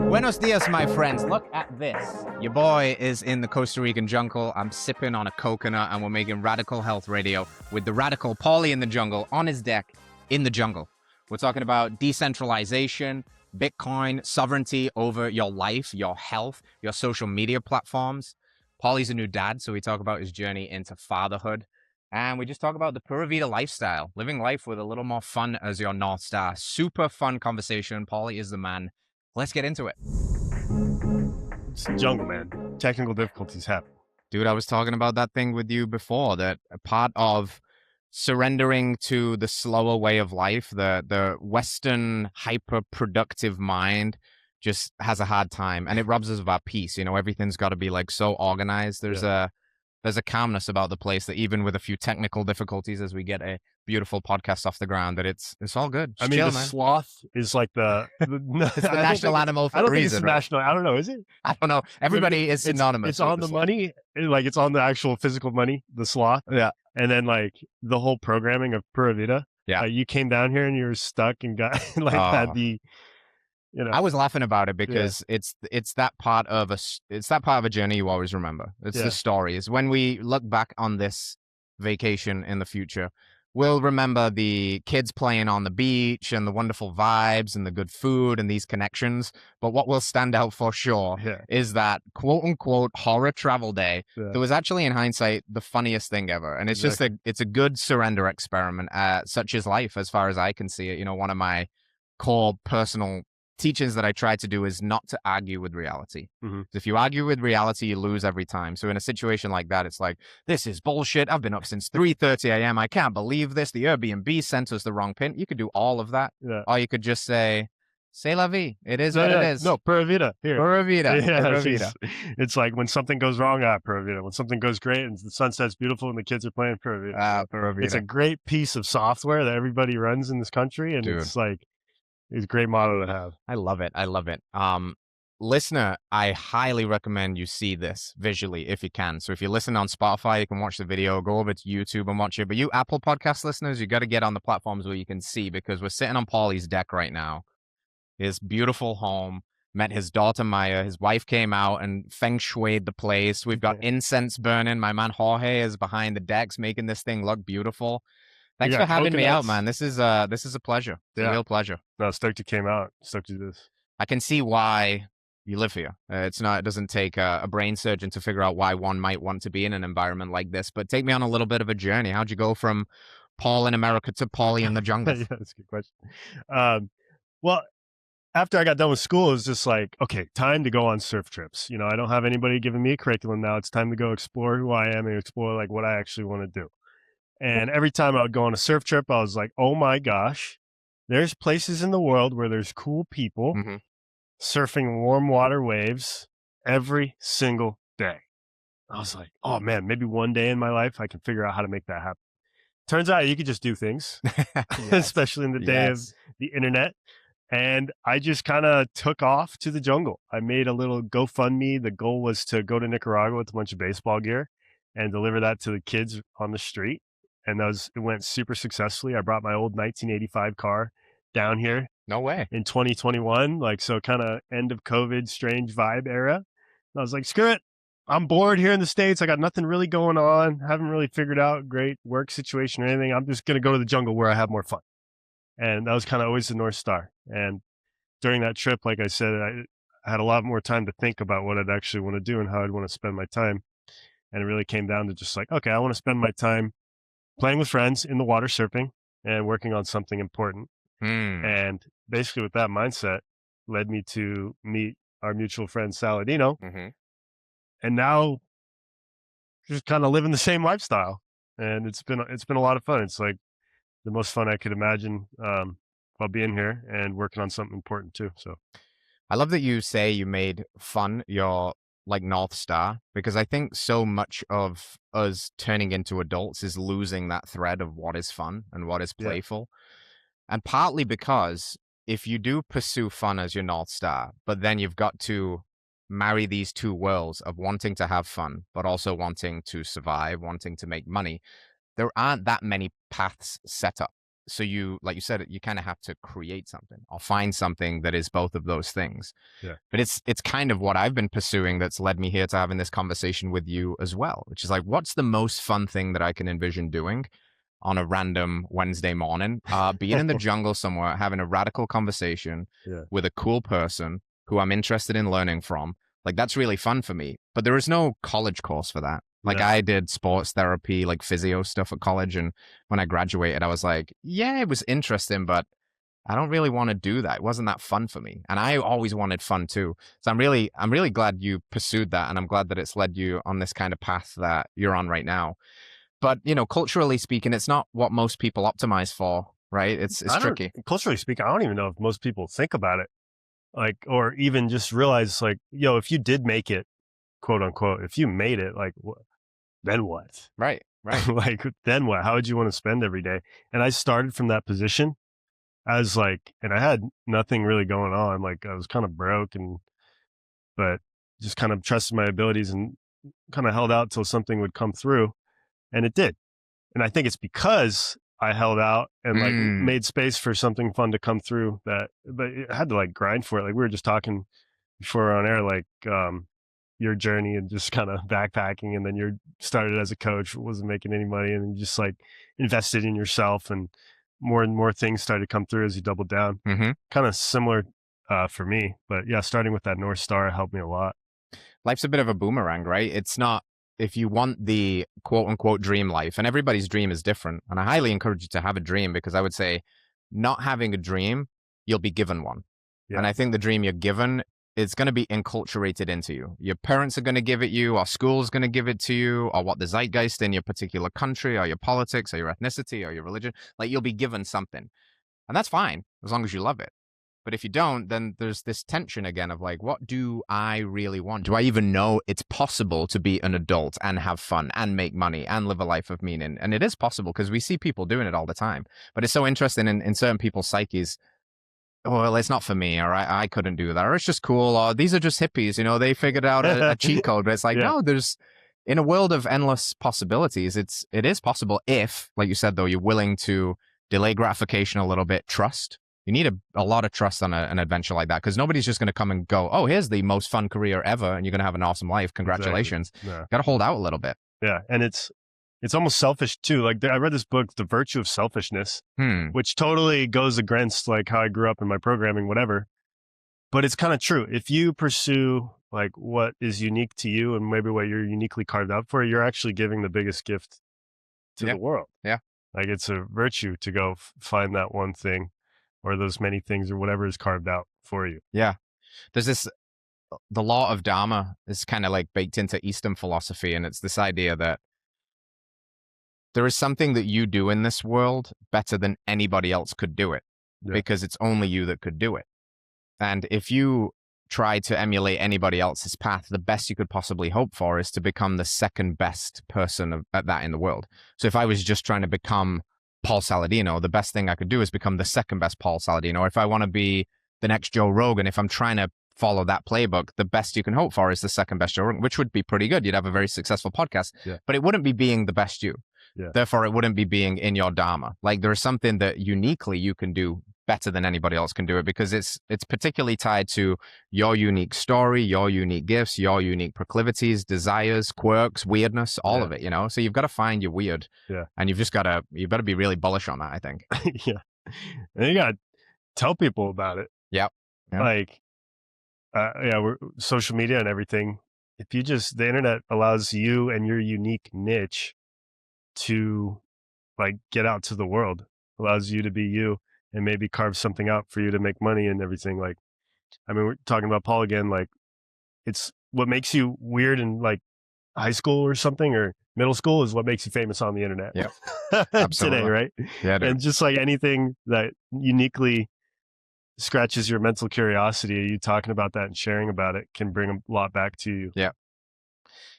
Buenos dias, my friends. Look at this. Your boy is in the Costa Rican jungle. I'm sipping on a coconut, and we're making Radical Health Radio with the radical Paulie in the jungle on his deck in the jungle. We're talking about decentralization, Bitcoin, sovereignty over your life, your health, your social media platforms. Paulie's a new dad, so we talk about his journey into fatherhood. And we just talk about the Pura Vida lifestyle, living life with a little more fun as your North Star. Super fun conversation. Paulie is the man. Let's get into it. It's the jungle, man. Technical difficulties happen. Dude, I was talking about that thing with you before, that a part of surrendering to the slower way of life, the Western hyper-productive mind just has a hard time, and it robs us of our peace. You know, everything's got to be like so organized. There's a calmness about the place that even with a few technical difficulties, as we get a beautiful podcast off the ground, that it's all good. Just I mean, chill, the man. sloth is like the It's the national animal for I a don't think reason. it's Right? national. I don't know. Is it? I don't know. Everybody is synonymous. It's on the money. Like it's on the actual physical money, the sloth. Yeah. And then like the whole programming of Pura Vida. Yeah. You came down here and you were stuck and got like had the, you know. I was laughing about it because it's that part of a journey you always remember. It's the stories. When we look back on this vacation in the future, we'll remember the kids playing on the beach and the wonderful vibes and the good food and these connections. But what will stand out for sure is that quote unquote horror travel day. That was actually, in hindsight, the funniest thing ever. And it's just it's a good surrender experiment, such as life, as far as I can see it. You know, one of my core personal teachings that I try to do is not to argue with reality. If you argue with reality, you lose every time. So in a situation like that, it's like, this is bullshit. I've been up since 3:30 a.m. I can't believe this. The Airbnb sent us the wrong pin. You could do all of that. Or you could just say, c'est la vie. It is what it is. No, Pura Vida. Here. Pura Vida. Yeah, Pura Vida. It's like when something goes wrong, Pura Vida. When something goes great and the sunset's beautiful and the kids are playing Pura Vida. Pura Vida. It's a great piece of software that everybody runs in this country. And it's like, it's a great motto to have. I love it. I love it. Listener, I highly recommend you see this visually if you can. So if you listen on Spotify, you can watch the video, go over to YouTube and watch it. But you Apple Podcast listeners, you got to get on the platforms where you can see, because we're sitting on Paulie's deck right now. His beautiful home. Met his daughter Maya. His wife came out and feng shuied the place. We've got incense burning. My man Jorge is behind the decks making this thing look beautiful. Thanks for having me out, man. This is a pleasure. It's a real pleasure. No, stoked you came out. Stoked to do this. I can see why you live here. It doesn't take a brain surgeon to figure out why one might want to be in an environment like this. But take me on a little bit of a journey. How'd you go from Paul in America to Paulie in the jungle? Yeah, that's a good question. Well, after I got done with school, it was just like, okay, time to go on surf trips. You know, I don't have anybody giving me a curriculum now. It's time to go explore who I am and explore like what I actually want to do. And every time I would go on a surf trip, I was like, oh my gosh, there's places in the world where there's cool people surfing warm water waves every single day. I was like, oh man, maybe one day in my life I can figure out how to make that happen. Turns out you could just do things, especially in the day of the internet. And I just kind of took off to the jungle. I made a little GoFundMe. The goal was to go to Nicaragua with a bunch of baseball gear and deliver that to the kids on the street. And it went super successfully. I brought my old 1985 car down here. No way. In 2021, like, so kind of end of COVID, strange vibe era. And I was like, screw it. I'm bored here in the States. I got nothing really going on. Haven't really figured out a great work situation or anything. I'm just going to go to the jungle where I have more fun. And that was kind of always the North Star. And during that trip, like I said, I had a lot more time to think about what I'd actually want to do and how I'd want to spend my time. And it really came down to just like, okay, I want to spend my time playing with friends in the water, surfing, and working on something important. And basically with that mindset led me to meet our mutual friend Saladino. And now just kind of living the same lifestyle. And it's been a lot of fun. It's like the most fun I could imagine while being here and working on something important too. So I love that you say you made fun your like North Star, because I think so much of us turning into adults is losing that thread of what is fun and what is playful. And partly because if you do pursue fun as your North Star, but then you've got to marry these two worlds of wanting to have fun, but also wanting to survive, wanting to make money, there aren't that many paths set up. so you, like you said, you kind of have to create something or find something that is both of those things. Yeah. But it's kind of what I've been pursuing that's led me here to having this conversation with you as well, which is like, what's the most fun thing that I can envision doing on a random Wednesday morning? Being in the jungle somewhere, having a radical conversation with a cool person who I'm interested in learning from. Like, that's really fun for me. But there is no college course for that. Like, I did sports therapy, like physio stuff at college. And when I graduated, I was like, yeah, it was interesting, but I don't really want to do that. It wasn't that fun for me. And I always wanted fun too. So I'm really glad you pursued that. And I'm glad that it's led you on this kind of path that you're on right now. But, you know, culturally speaking, it's not what most people optimize for, right? It's tricky. Culturally speaking, I don't even know if most people think about it. Like, or even just realize, like, yo, if you did make it, quote unquote, if you made it, like, then what? Right. Like, then what? How would you want to spend every day? And I started from that position as like, and I had nothing really going on. Like, I was kind of broke, but just kind of trusted my abilities and kind of held out till something would come through, and it did. And I think it's because I held out and like made space for something fun to come through but I had to like grind for it. Like, we were just talking before on air, like, your journey and just kind of backpacking, and then you started as a coach, wasn't making any money, and you just like invested in yourself, and more things started to come through as you doubled down. Kind of similar for me, but yeah, starting with that North Star helped me a lot. Life's a bit of a boomerang, right? It's not, if you want the quote unquote dream life, and everybody's dream is different, and I highly encourage you to have a dream, because I would say not having a dream, you'll be given one. And I think the dream you're given, it's going to be enculturated into you. Your parents are going to give it you, or school's going to give it to you, or what the zeitgeist in your particular country, or your politics, or your ethnicity, or your religion. Like, you'll be given something. And that's fine, as long as you love it. But if you don't, then there's this tension again of like, what do I really want? Do I even know it's possible to be an adult and have fun and make money and live a life of meaning? And it is possible, because we see people doing it all the time. But it's so interesting in certain people's psyches. Well, it's not for me, or I couldn't do that, or it's just cool, or these are just hippies, you know, they figured out a cheat code. But it's like, no, there's, in a world of endless possibilities, it is possible if, like you said, though, you're willing to delay gratification a little bit, trust. You need a lot of trust on an adventure like that, because nobody's just going to come and go, oh, here's the most fun career ever, and you're going to have an awesome life. Congratulations. Exactly. Got to hold out a little bit. Yeah, and it's almost selfish too. Like, I read this book, The Virtue of Selfishness, which totally goes against like how I grew up in my programming, whatever. But it's kind of true. If you pursue like what is unique to you and maybe what you're uniquely carved out for, you're actually giving the biggest gift to the world. Yeah. Like, it's a virtue to go find that one thing, or those many things, or whatever is carved out for you. Yeah. There's this, the law of Dharma is kind of like baked into Eastern philosophy. And it's this idea that there is something that you do in this world better than anybody else could do it, because it's only you that could do it. And if you try to emulate anybody else's path, the best you could possibly hope for is to become the second best person at that in the world. So if I was just trying to become Paul Saladino, the best thing I could do is become the second best Paul Saladino. Or if I want to be the next Joe Rogan, if I'm trying to follow that playbook, the best you can hope for is the second best Joe Rogan, which would be pretty good. You'd have a very successful podcast, but it wouldn't be being the best you. Therefore, it wouldn't be being in your Dharma. Like, there's something that uniquely you can do better than anybody else can do it, because it's particularly tied to your unique story, your unique gifts, your unique proclivities, desires, quirks, weirdness, all of it, you know? So you've got to find your weird. And you've better be really bullish on that, I think. And you got to tell people about it. Like, we're social media and everything. If you the internet allows you and your unique niche to like get out to the world, allows you to be you and maybe carve something out for you to make money and everything. Like, I mean, we're talking about Paul again, like, it's what makes you weird in like high school or something, or middle school, is what makes you famous on the internet. Today, right? And just like anything that uniquely scratches your mental curiosity, you talking about that and sharing about it can bring a lot back to you.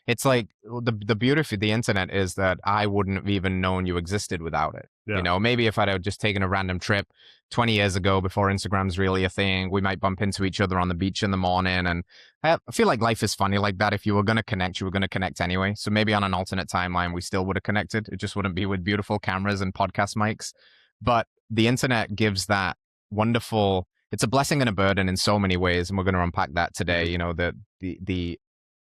It's like the beauty of the internet is that I wouldn't have even known you existed without it. You know, maybe if I'd have just taken a random trip 20 years ago before Instagram's really a thing, we might bump into each other on the beach in the morning. And I feel like life is funny like that. If you were going to connect, you were going to connect anyway. So maybe on an alternate timeline, we still would have connected. It just wouldn't be with beautiful cameras and podcast mics. But the internet gives that wonderful, it's a blessing and a burden in so many ways, and we're going to unpack that today. You know, the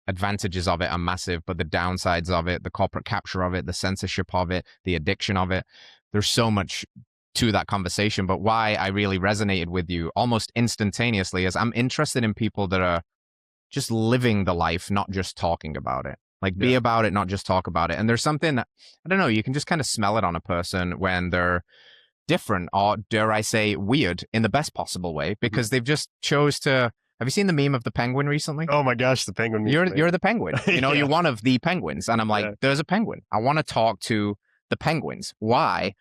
advantages of it are massive, but the downsides of it, the corporate capture of it, the censorship of it, the addiction of it, there's so much to that conversation. But why I really resonated with you almost instantaneously is I'm interested in people that are just living the life, not just talking about it. Like, be about it, not just talk about it. And there's something that, I don't know, you can just kind of smell it on a person when they're different, or dare I say weird, in the best possible way, because they've just chose to. Have you seen the meme of the penguin recently? Oh my gosh, the penguin meme. You're the penguin. You know, you're one of the penguins. And I'm like, there's a penguin. I want to talk to the penguins. Why?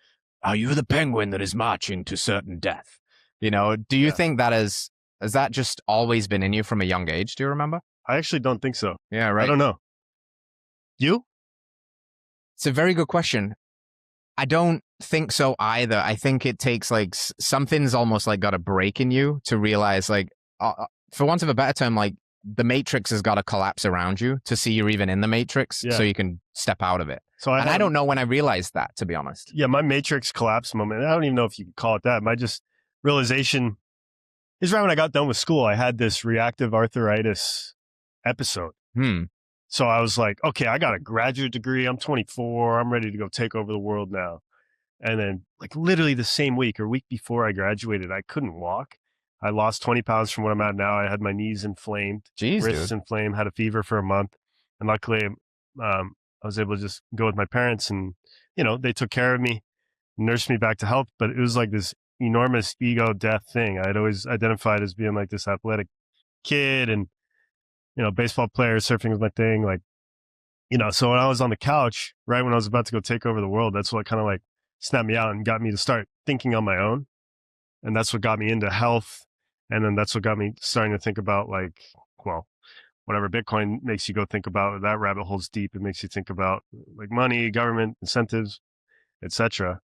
Are you the penguin that is marching to certain death? You know, do you think that has that just always been in you from a young age? Do you remember? I actually don't think so. Yeah, right. I don't know. You? It's a very good question. I don't think so either. I think it takes like something's almost like got a break in you to realize, like, for want of a better term, like the matrix has got to collapse around you to see you're even in the matrix, so you can step out of it. So I don't know when I realized that, to be honest. Yeah, my matrix collapse moment, I don't even know if you could call it that. My just realization is right when I got done with school. I had this reactive arthritis episode. So I was like, okay, I got a graduate degree. I'm 24. I'm ready to go take over the world now. And then, like, literally the same week or week before I graduated, I couldn't walk. I lost 20 pounds from what I'm at now. I had my knees inflamed, wrists inflamed, had a fever for a month. And luckily, I was able to just go with my parents, and, you know, they took care of me, nursed me back to health. But it was like this enormous ego death thing. I'd always identified as being like this athletic kid, and, you know, baseball player, surfing was my thing. Like, you know, so when I was on the couch, right when I was about to go take over the world, that's what kind of like snapped me out and got me to start thinking on my own. And that's what got me into health. And then that's what got me starting to think about, like, well, whatever Bitcoin makes you go think about, that rabbit hole's deep. It makes you think about like money, government, incentives, etc.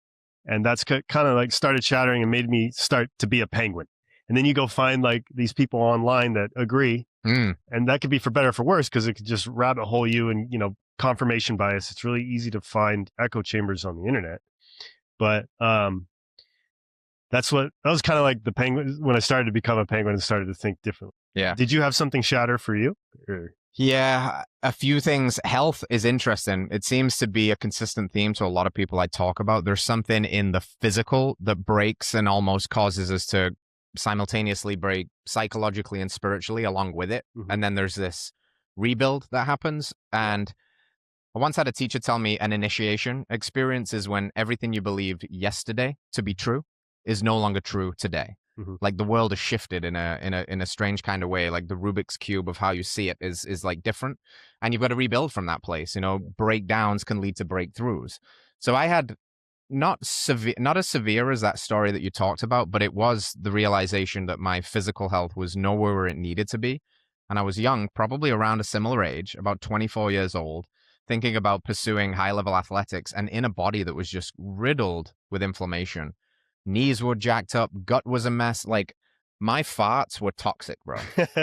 And that's kind of like started shattering and made me start to be a penguin. And then you go find like these people online that agree. And that could be for better or for worse, because it could just rabbit hole you and, you know, confirmation bias. It's really easy to find echo chambers on the internet. But that was kind of like the penguin when I started to become a penguin and started to think differently. Yeah. Did you have something shatter for you? Yeah, a few things. Health is interesting. It seems to be a consistent theme to a lot of people I talk about. There's something in the physical that breaks and almost causes us to simultaneously break psychologically and spiritually along with it. And then there's this rebuild that happens. And I once had a teacher tell me an initiation experience is when everything you believed yesterday to be true is no longer true today. Like the world has shifted in a strange kind of way. Like the Rubik's cube of how you see it is like different, and you've got to rebuild from that place. You know, breakdowns can lead to breakthroughs. So I had not as severe as that story that you talked about, but it was the realization that my physical health was nowhere where it needed to be. And I was young, probably around a similar age, about 24 years old, thinking about pursuing high-level athletics, and in a body that was just riddled with inflammation. Knees were jacked up, gut was a mess. Like, my farts were toxic, bro.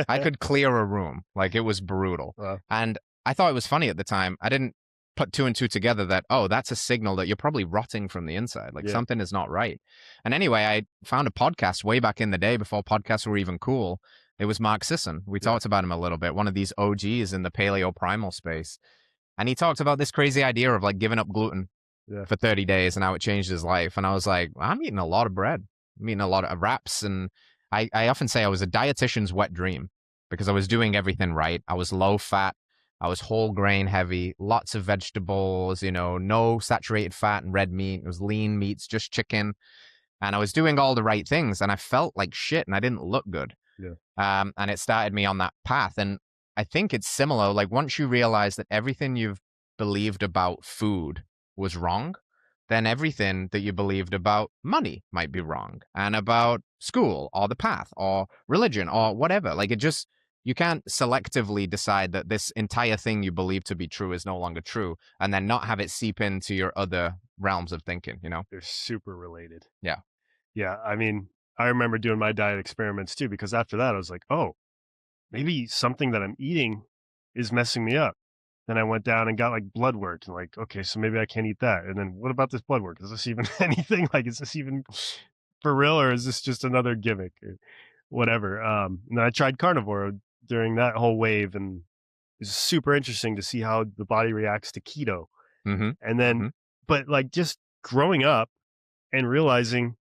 I could clear a room. Like, it was brutal. Wow. And I thought it was funny at the time. I didn't put two and two together that, oh, that's a signal that you're probably rotting from the inside. Like, something is not right. And anyway, I found a podcast way back in the day before podcasts were even cool. It was Mark Sisson. We talked about him a little bit, one of these OGs in the paleo primal space. And he talked about this crazy idea of like giving up gluten for 30 days and how it changed his life. And I was like, I'm eating a lot of bread. I'm eating a lot of wraps. And I often say I was a dietitian's wet dream because I was doing everything right. I was low fat. I was whole grain heavy, lots of vegetables, you know, no saturated fat and red meat. It was lean meats, just chicken. And I was doing all the right things and I felt like shit and I didn't look good. And it started me on that path. And I think it's similar. Like once you realize that everything you've believed about food was wrong, then everything that you believed about money might be wrong, and about school or the path or religion or whatever. Like it just, you can't selectively decide that this entire thing you believe to be true is no longer true and then not have it seep into your other realms of thinking, you know? They're super related. Yeah. Yeah. I mean, I remember doing my diet experiments too, because after that I was like, oh, maybe something that I'm eating is messing me up. Then I went down and got like blood work and like, okay, so maybe I can't eat that. And then what about this blood work? Is this even anything? Like, is this even for real, or is this just another gimmick or whatever? And then I tried carnivore during that whole wave, and it's super interesting to see how the body reacts to keto. And then, but like just growing up and realizing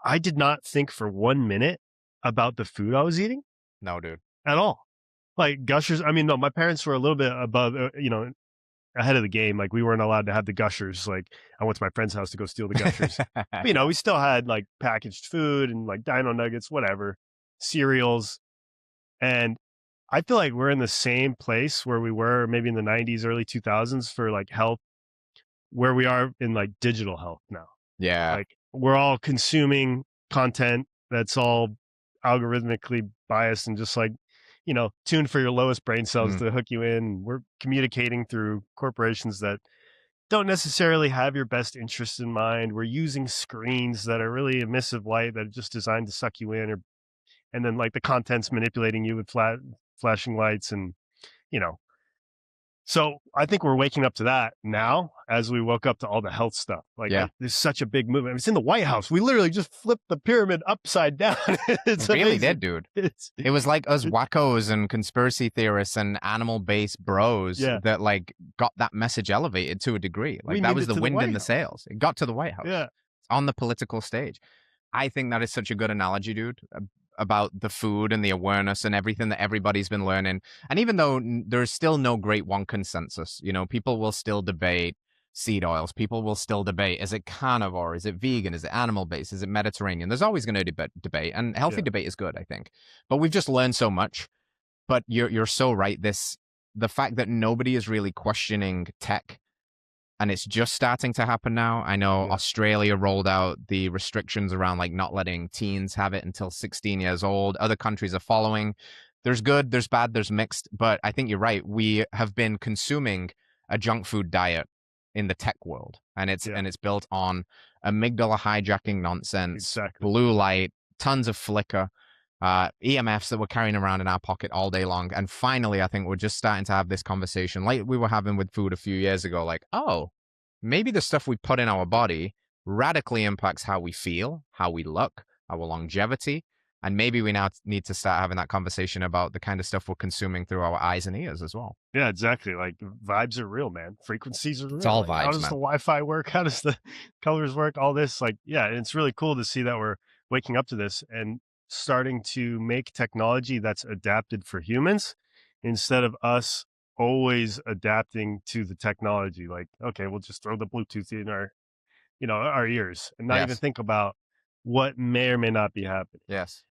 I did not think for 1 minute about the food I was eating. No, dude. At all. Like Gushers. I mean, no, my parents were a little bit above, ahead of the game. Like we weren't allowed to have the Gushers. Like I went to my friend's house to go steal the Gushers. But, we still had like packaged food and like Dino Nuggets, whatever, cereals. And I feel like we're in the same place where we were maybe in the 90s, early 2000s for like health, where we are in like digital health now. Yeah. Like we're all consuming content that's all algorithmically biased and just like, tuned for your lowest brain cells to hook you in. We're communicating through corporations that don't necessarily have your best interest in mind. We're using screens that are really emissive light that are just designed to suck you in, and then like the content's manipulating you with flashing lights and, So I think we're waking up to that now as we woke up to all the health stuff. Like there's such a big movement. It's in the White House. We literally just flipped the pyramid upside down. It's really amazing. did, dude. It was like us wackos and conspiracy theorists and animal-based bros that like got that message elevated to a degree. Like that was the wind in the sails. It got to the White House. Yeah. On the political stage. I think that is such a good analogy, dude, about the food and the awareness and everything that everybody's been learning. And even though there's still no great one consensus, people will still debate seed oils. People will still debate, is it carnivore? Is it vegan? Is it animal-based? Is it Mediterranean? There's always going to be debate, and healthy debate is good, I think. But we've just learned so much. But you're so right. The fact that nobody is really questioning tech, and it's just starting to happen now. I know Australia rolled out the restrictions around like not letting teens have it until 16 years old. Other countries are following. There's good, there's bad, there's mixed. But I think you're right. We have been consuming a junk food diet in the tech world, and it's built on amygdala hijacking nonsense, blue light, tons of flicker, EMFs that we're carrying around in our pocket all day long. And finally, I think we're just starting to have this conversation like we were having with food a few years ago, like, oh, maybe the stuff we put in our body radically impacts how we feel, how we look, our longevity. And maybe we now need to start having that conversation about the kind of stuff we're consuming through our eyes and ears as well. Yeah, exactly. Like vibes are real, man. Frequencies are real. It's all vibes, how does the Wi-Fi work? How does the colors work? All this, like, it's really cool to see that we're waking up to this and starting to make technology that's adapted for humans instead of us always adapting to the technology. Like, okay, we'll just throw the Bluetooth in our ears and not even think about what may or may not be happening. Yes.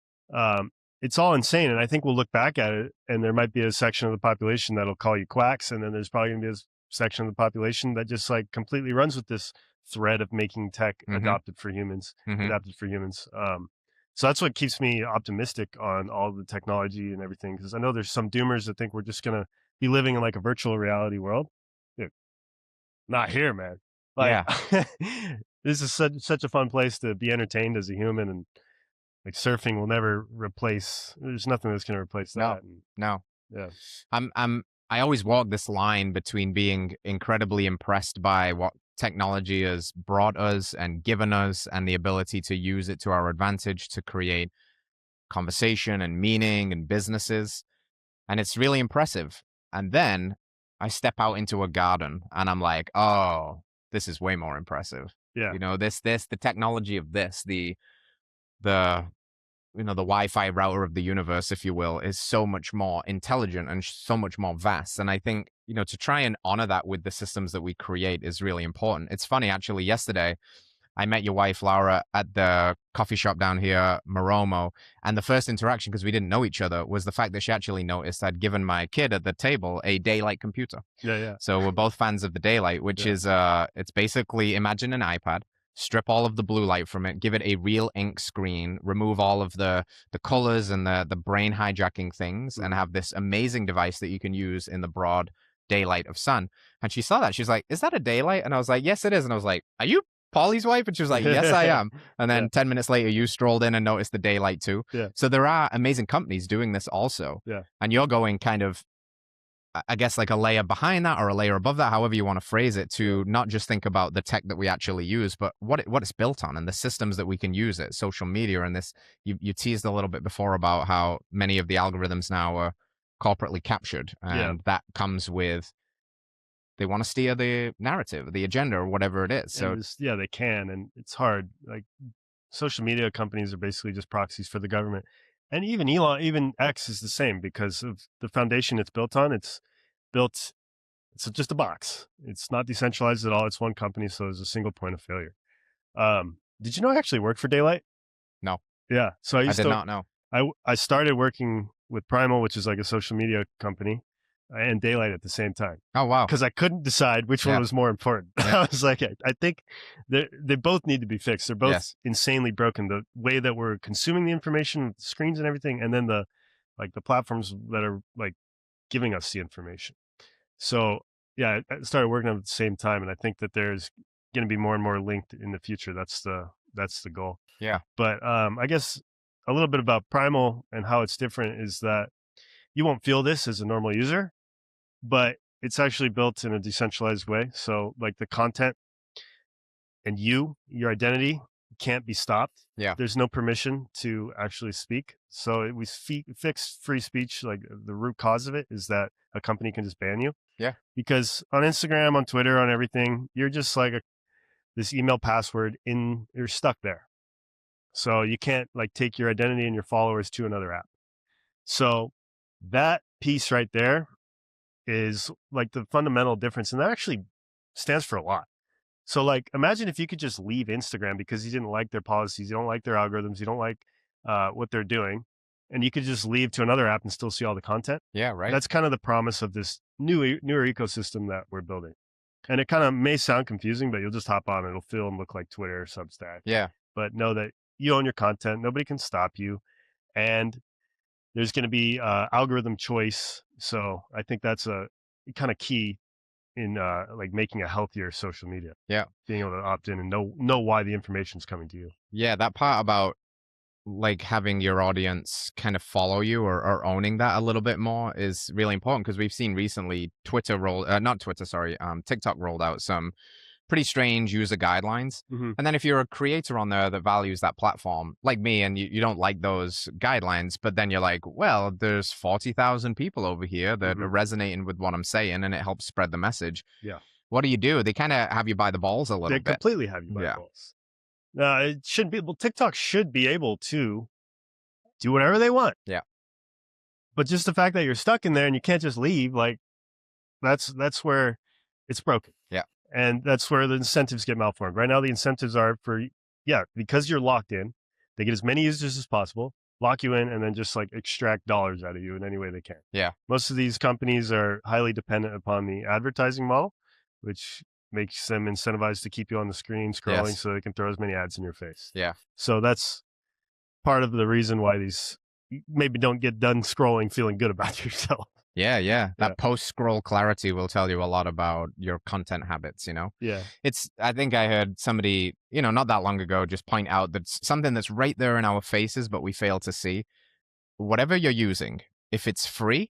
It's all insane. And I think we'll look back at it and there might be a section of the population that'll call you quacks. And then there's probably gonna be a section of the population that just like completely runs with this thread of making tech adapted for humans. So that's what keeps me optimistic on all the technology and everything. Because I know there's some doomers that think we're just going to be living in like a virtual reality world. Dude, not here, man. Like, this is such a fun place to be entertained as a human. And like surfing will never replace, there's nothing that's going to replace that. No. Yeah. I always walk this line between being incredibly impressed by what technology has brought us and given us and the ability to use it to our advantage to create conversation and meaning and businesses. And it's really impressive. And then I step out into a garden and I'm like, oh, this is way more impressive. Yeah. The technology of this, the Wi-Fi router of the universe, if you will, is so much more intelligent and so much more vast. And I think, to try and honor that with the systems that we create is really important. It's funny, actually, yesterday, I met your wife, Laura, at the coffee shop down here, Moromo. And the first interaction, because we didn't know each other, was the fact that she actually noticed I'd given my kid at the table a Daylight computer. Yeah. So we're both fans of the Daylight, which is, it's basically, imagine an iPad, strip all of the blue light from it, give it a real ink screen, remove all of the colors and the brain hijacking things, and have this amazing device that you can use in the broad daylight of sun. And she saw that. She's like, is that a Daylight? And I was like, yes, it is. And I was like, are you Polly's wife? And she was like, yes, I am. And then 10 minutes later, you strolled in and noticed the Daylight too. Yeah. So there are amazing companies doing this also. Yeah. And you're going kind of, I guess like a layer behind that or a layer above that, however you want to phrase it, to not just think about the tech that we actually use, but what it's built on and the systems that we can use it, social media and this. You teased a little bit before about how many of the algorithms now are corporately captured, and that comes with they want to steer the narrative, the agenda, or whatever it is. So they can, and it's hard. Like social media companies are basically just proxies for the government. And even X is the same because of the foundation it's built on. It's just a box. It's not decentralized at all. It's one company, so there's a single point of failure. Did you know I actually work for Daylight? No. Yeah. So I did not know. I started working with Primal, which is like a social media company, and Daylight at the same time. Oh, wow. Because I couldn't decide which one was more important. I was like, I think they both need to be fixed. They're both insanely broken. The way that we're consuming the information, the screens and everything, and then the platforms that are like giving us the information. So yeah, I started working on it at the same time, and I think that there's going to be more and more linked in the future. That's the goal. Yeah. But I guess a little bit about Primal and how it's different is that you won't feel this as a normal user, but it's actually built in a decentralized way. So like the content and your identity can't be stopped. Yeah. There's no permission to actually speak. So we fix free speech. Like the root cause of it is that a company can just ban you. Yeah. Because on Instagram, on Twitter, on everything, you're just like this email password you're stuck there. So you can't like take your identity and your followers to another app. So that piece right there is like the fundamental difference. And that actually stands for a lot. So like, imagine if you could just leave Instagram because you didn't like their policies, you don't like their algorithms, you don't like what they're doing, and you could just leave to another app and still see all the content. Yeah, right. That's kind of the promise of this newer ecosystem that we're building. And it kind of may sound confusing, but you'll just hop on and it'll feel and look like Twitter or Substack. Yeah. But know that you own your content. Nobody can stop you. And there's going to be algorithm choice. So I think that's a kind of key in like making a healthier social media. Yeah. Being able to opt in and know why the information is coming to you. Yeah. That part about like having your audience kind of follow you or owning that a little bit more is really important, because we've seen recently TikTok rolled out some pretty strange user guidelines. Mm-hmm. And then if you're a creator on there that values that platform, like me, and you don't like those guidelines, but then you're like, well, there's 40,000 people over here that are resonating with what I'm saying, and it helps spread the message. Yeah. What do? They kind of have you by the balls a little bit. They completely have you by the balls. It shouldn't be. Well, TikTok should be able to do whatever they want. Yeah. But just the fact that you're stuck in there and you can't just leave, like that's where it's broken. Yeah. And that's where the incentives get malformed. Right now, the incentives are because you're locked in, they get as many users as possible, lock you in, and then just like extract dollars out of you in any way they can. Yeah. Most of these companies are highly dependent upon the advertising model, which makes them incentivized to keep you on the screen scrolling so they can throw as many ads in your face. Yeah. So that's part of the reason why these maybe don't get done scrolling feeling good about yourself. Yeah. That post-scroll clarity will tell you a lot about your content habits, Yeah. I think I heard somebody, not that long ago, just point out that something that's right there in our faces, but we fail to see. Whatever you're using, if it's free,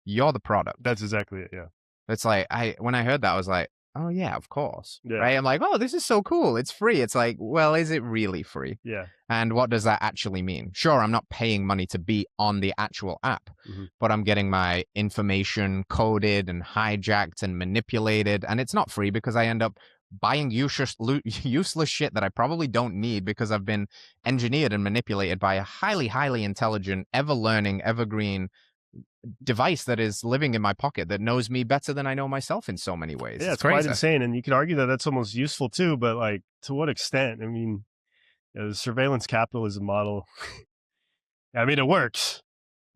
you're the product. That's exactly it, yeah. It's like, when I heard that, I was like, oh yeah, of course. Yeah. Right? I'm like, oh, this is so cool. It's free. It's like, well, is it really free? Yeah. And what does that actually mean? Sure, I'm not paying money to be on the actual app, but I'm getting my information coded and hijacked and manipulated. And it's not free because I end up buying useless shit that I probably don't need because I've been engineered and manipulated by a highly, highly intelligent, ever-learning, evergreen device that is living in my pocket that knows me better than I know myself in so many ways. Yeah, it's quite insane. And you could argue that that's almost useful too, but like to what extent? I mean, the surveillance capitalism model, I mean, it works,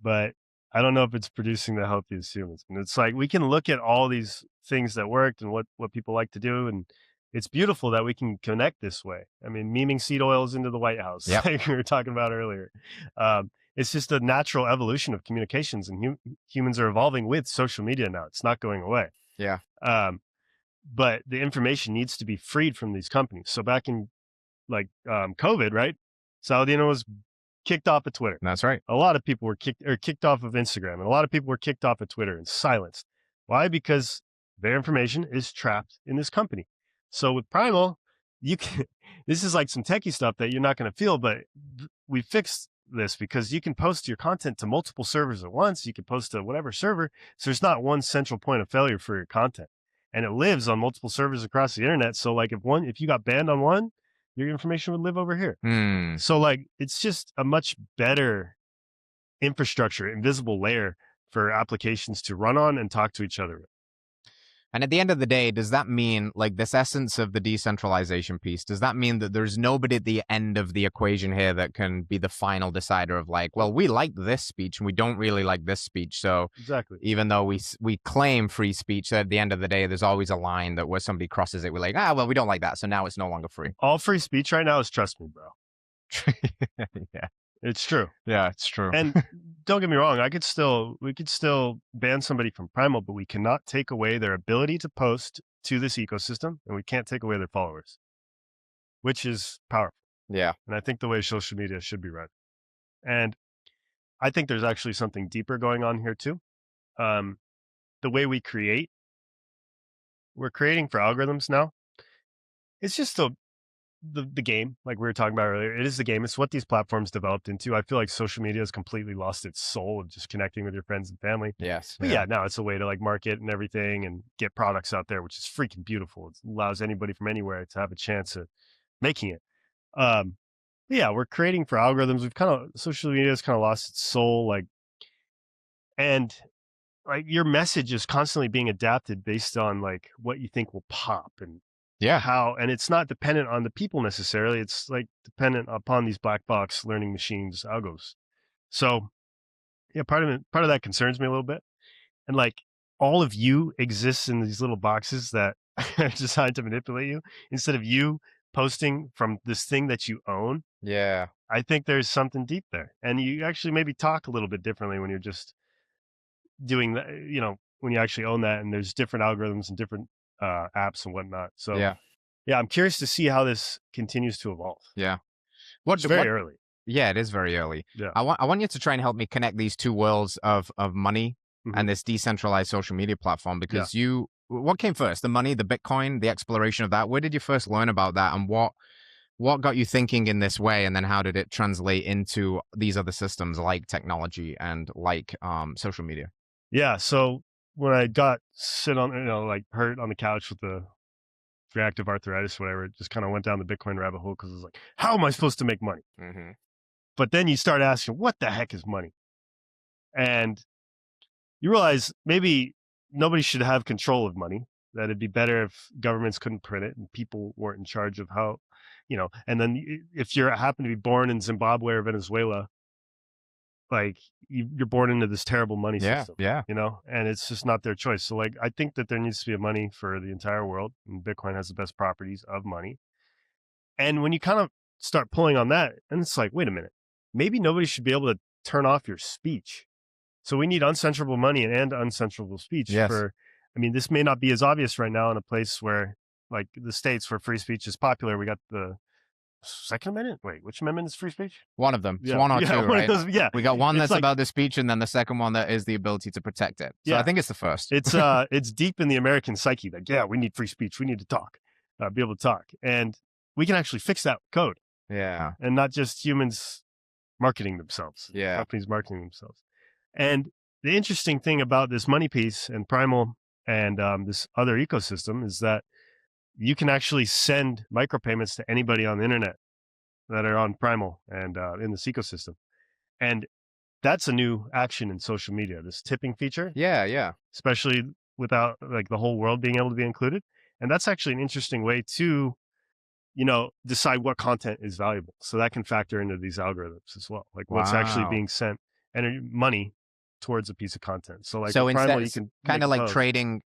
but I don't know if it's producing the healthiest humans. And it's like, we can look at all these things that worked and what people like to do. And it's beautiful that we can connect this way. I mean, memeing seed oils into the White House, like we were talking about earlier. It's just a natural evolution of communications, and humans are evolving with social media now. It's not going away. Yeah. But the information needs to be freed from these companies. So back in like COVID, right? Saladino was kicked off of Twitter. That's right. A lot of people were kicked off of Instagram, and a lot of people were kicked off of Twitter and silenced. Why? Because their information is trapped in this company. So with Primal, you can, this is like some techie stuff that you're not going to feel, but we fixed this because you can post your content to multiple servers at once. You can post to whatever server. So there's not one central point of failure for your content, and it lives on multiple servers across the internet. So like if you got banned on one, your information would live over here. So like, it's just a much better infrastructure, invisible layer for applications to run on and talk to each other. And at the end of the day, does that mean, like, this essence of the decentralization piece, does that mean that there's nobody at the end of the equation here that can be the final decider of like, well, we like this speech and we don't really like this speech. So exactly, even though we claim free speech, at the end of the day, there's always a line that where somebody crosses it, we're like, well, we don't like that. So now it's no longer free. All free speech right now is trust me, bro. Yeah. It's true. Yeah, it's true. And don't get me wrong, we could still ban somebody from Primal, but we cannot take away their ability to post to this ecosystem, and we can't take away their followers, which is powerful. Yeah. And I think the way social media should be run. And I think there's actually something deeper going on here too. The way we're creating for algorithms now. It's just the game, like we were talking about earlier. It is the game. It's what these platforms developed into. I feel like social media has completely lost its soul of just connecting with your friends and family. Yes. But yeah, now it's a way to like market and everything and get products out there, which is freaking beautiful. It allows anybody from anywhere to have a chance at making it. Yeah, we're creating for algorithms. Social media has kind of lost its soul. And like your message is constantly being adapted based on like what you think will pop and and it's not dependent on the people necessarily. It's like dependent upon these black box learning machines algos. So yeah, part of that concerns me a little bit. And like all of you exists in these little boxes that are designed to manipulate you instead of you posting from this thing that you own. Yeah. I think there's something deep there. And you actually maybe talk a little bit differently when you're just doing that, when you actually own that, and there's different algorithms and different apps and whatnot. So yeah, I'm curious to see how this continues to evolve. Yeah. It's very early. Yeah, it is very early. Yeah. I want you to try and help me connect these two worlds of money and this decentralized social media platform, because what came first? The money, the Bitcoin, the exploration of that? Where did you first learn about that, and what got you thinking in this way, and then how did it translate into these other systems like technology and like social media? Yeah, so when I got hurt on the couch with the reactive arthritis, whatever, it just kind of went down the Bitcoin rabbit hole because it was like, how am I supposed to make money? But then you start asking, what the heck is money? And you realize maybe nobody should have control of money, that it'd be better if governments couldn't print it and people weren't in charge of how, and then if you happen to be born in Zimbabwe or Venezuela, like you're born into this terrible money system, and it's just not their choice. So like, I think that there needs to be a money for the entire world, and Bitcoin has the best properties of money. And when you kind of start pulling on that, and it's like, wait a minute, maybe nobody should be able to turn off your speech. So we need uncensorable money and uncensorable speech. This may not be as obvious right now in a place where, like the States, where free speech is popular. We got the Second Amendment. Wait, which amendment is free speech? One of them. It's one or two, right? We got one that's like, about the speech, and then the second one that is the ability to protect it. So I think it's the first. It's deep in the American psyche. Like, yeah, we need free speech. We need to talk, be able to talk, and we can actually fix that code. Yeah, and not just humans marketing themselves. Yeah, companies marketing themselves. And the interesting thing about this money piece and Primal and this other ecosystem is that you can actually send micropayments to anybody on the internet that are on Primal and in this ecosystem. And that's a new action in social media, this tipping feature. Yeah. Especially without like the whole world being able to be included. And that's actually an interesting way to, decide what content is valuable. So that can factor into these algorithms as well. Like what's actually being sent and money towards a piece of content. So like Primal, you can kind of like trading,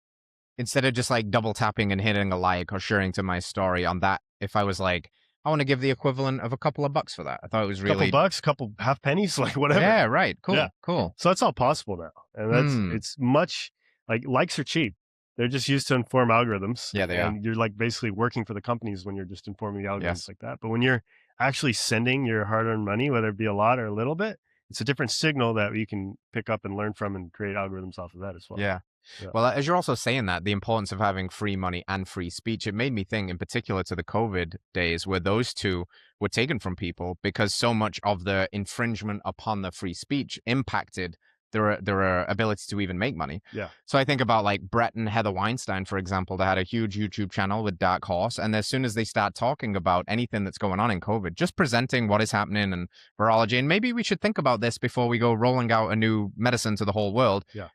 instead of just like double tapping and hitting a like or sharing to my story on that. If I was like, I want to give the equivalent of a couple of bucks for that. I thought it was really couple half pennies, like whatever. Yeah, right. Cool. So that's all possible now. And it's much like likes are cheap. They're just used to inform algorithms. Yeah, they are. And you're like basically working for the companies when you're just informing the algorithms like that. But when you're actually sending your hard-earned money, whether it be a lot or a little bit, it's a different signal that you can pick up and learn from and create algorithms off of that as well. Yeah. Yeah. Well, as you're also saying that, the importance of having free money and free speech, it made me think in particular to the COVID days where those two were taken from people because so much of the infringement upon the free speech impacted their ability to even make money. Yeah. So I think about like Brett and Heather Weinstein, for example. They had a huge YouTube channel with Dark Horse, and as soon as they start talking about anything that's going on in COVID, just presenting what is happening and virology, and maybe we should think about this before we go rolling out a new medicine to the whole world. Yeah.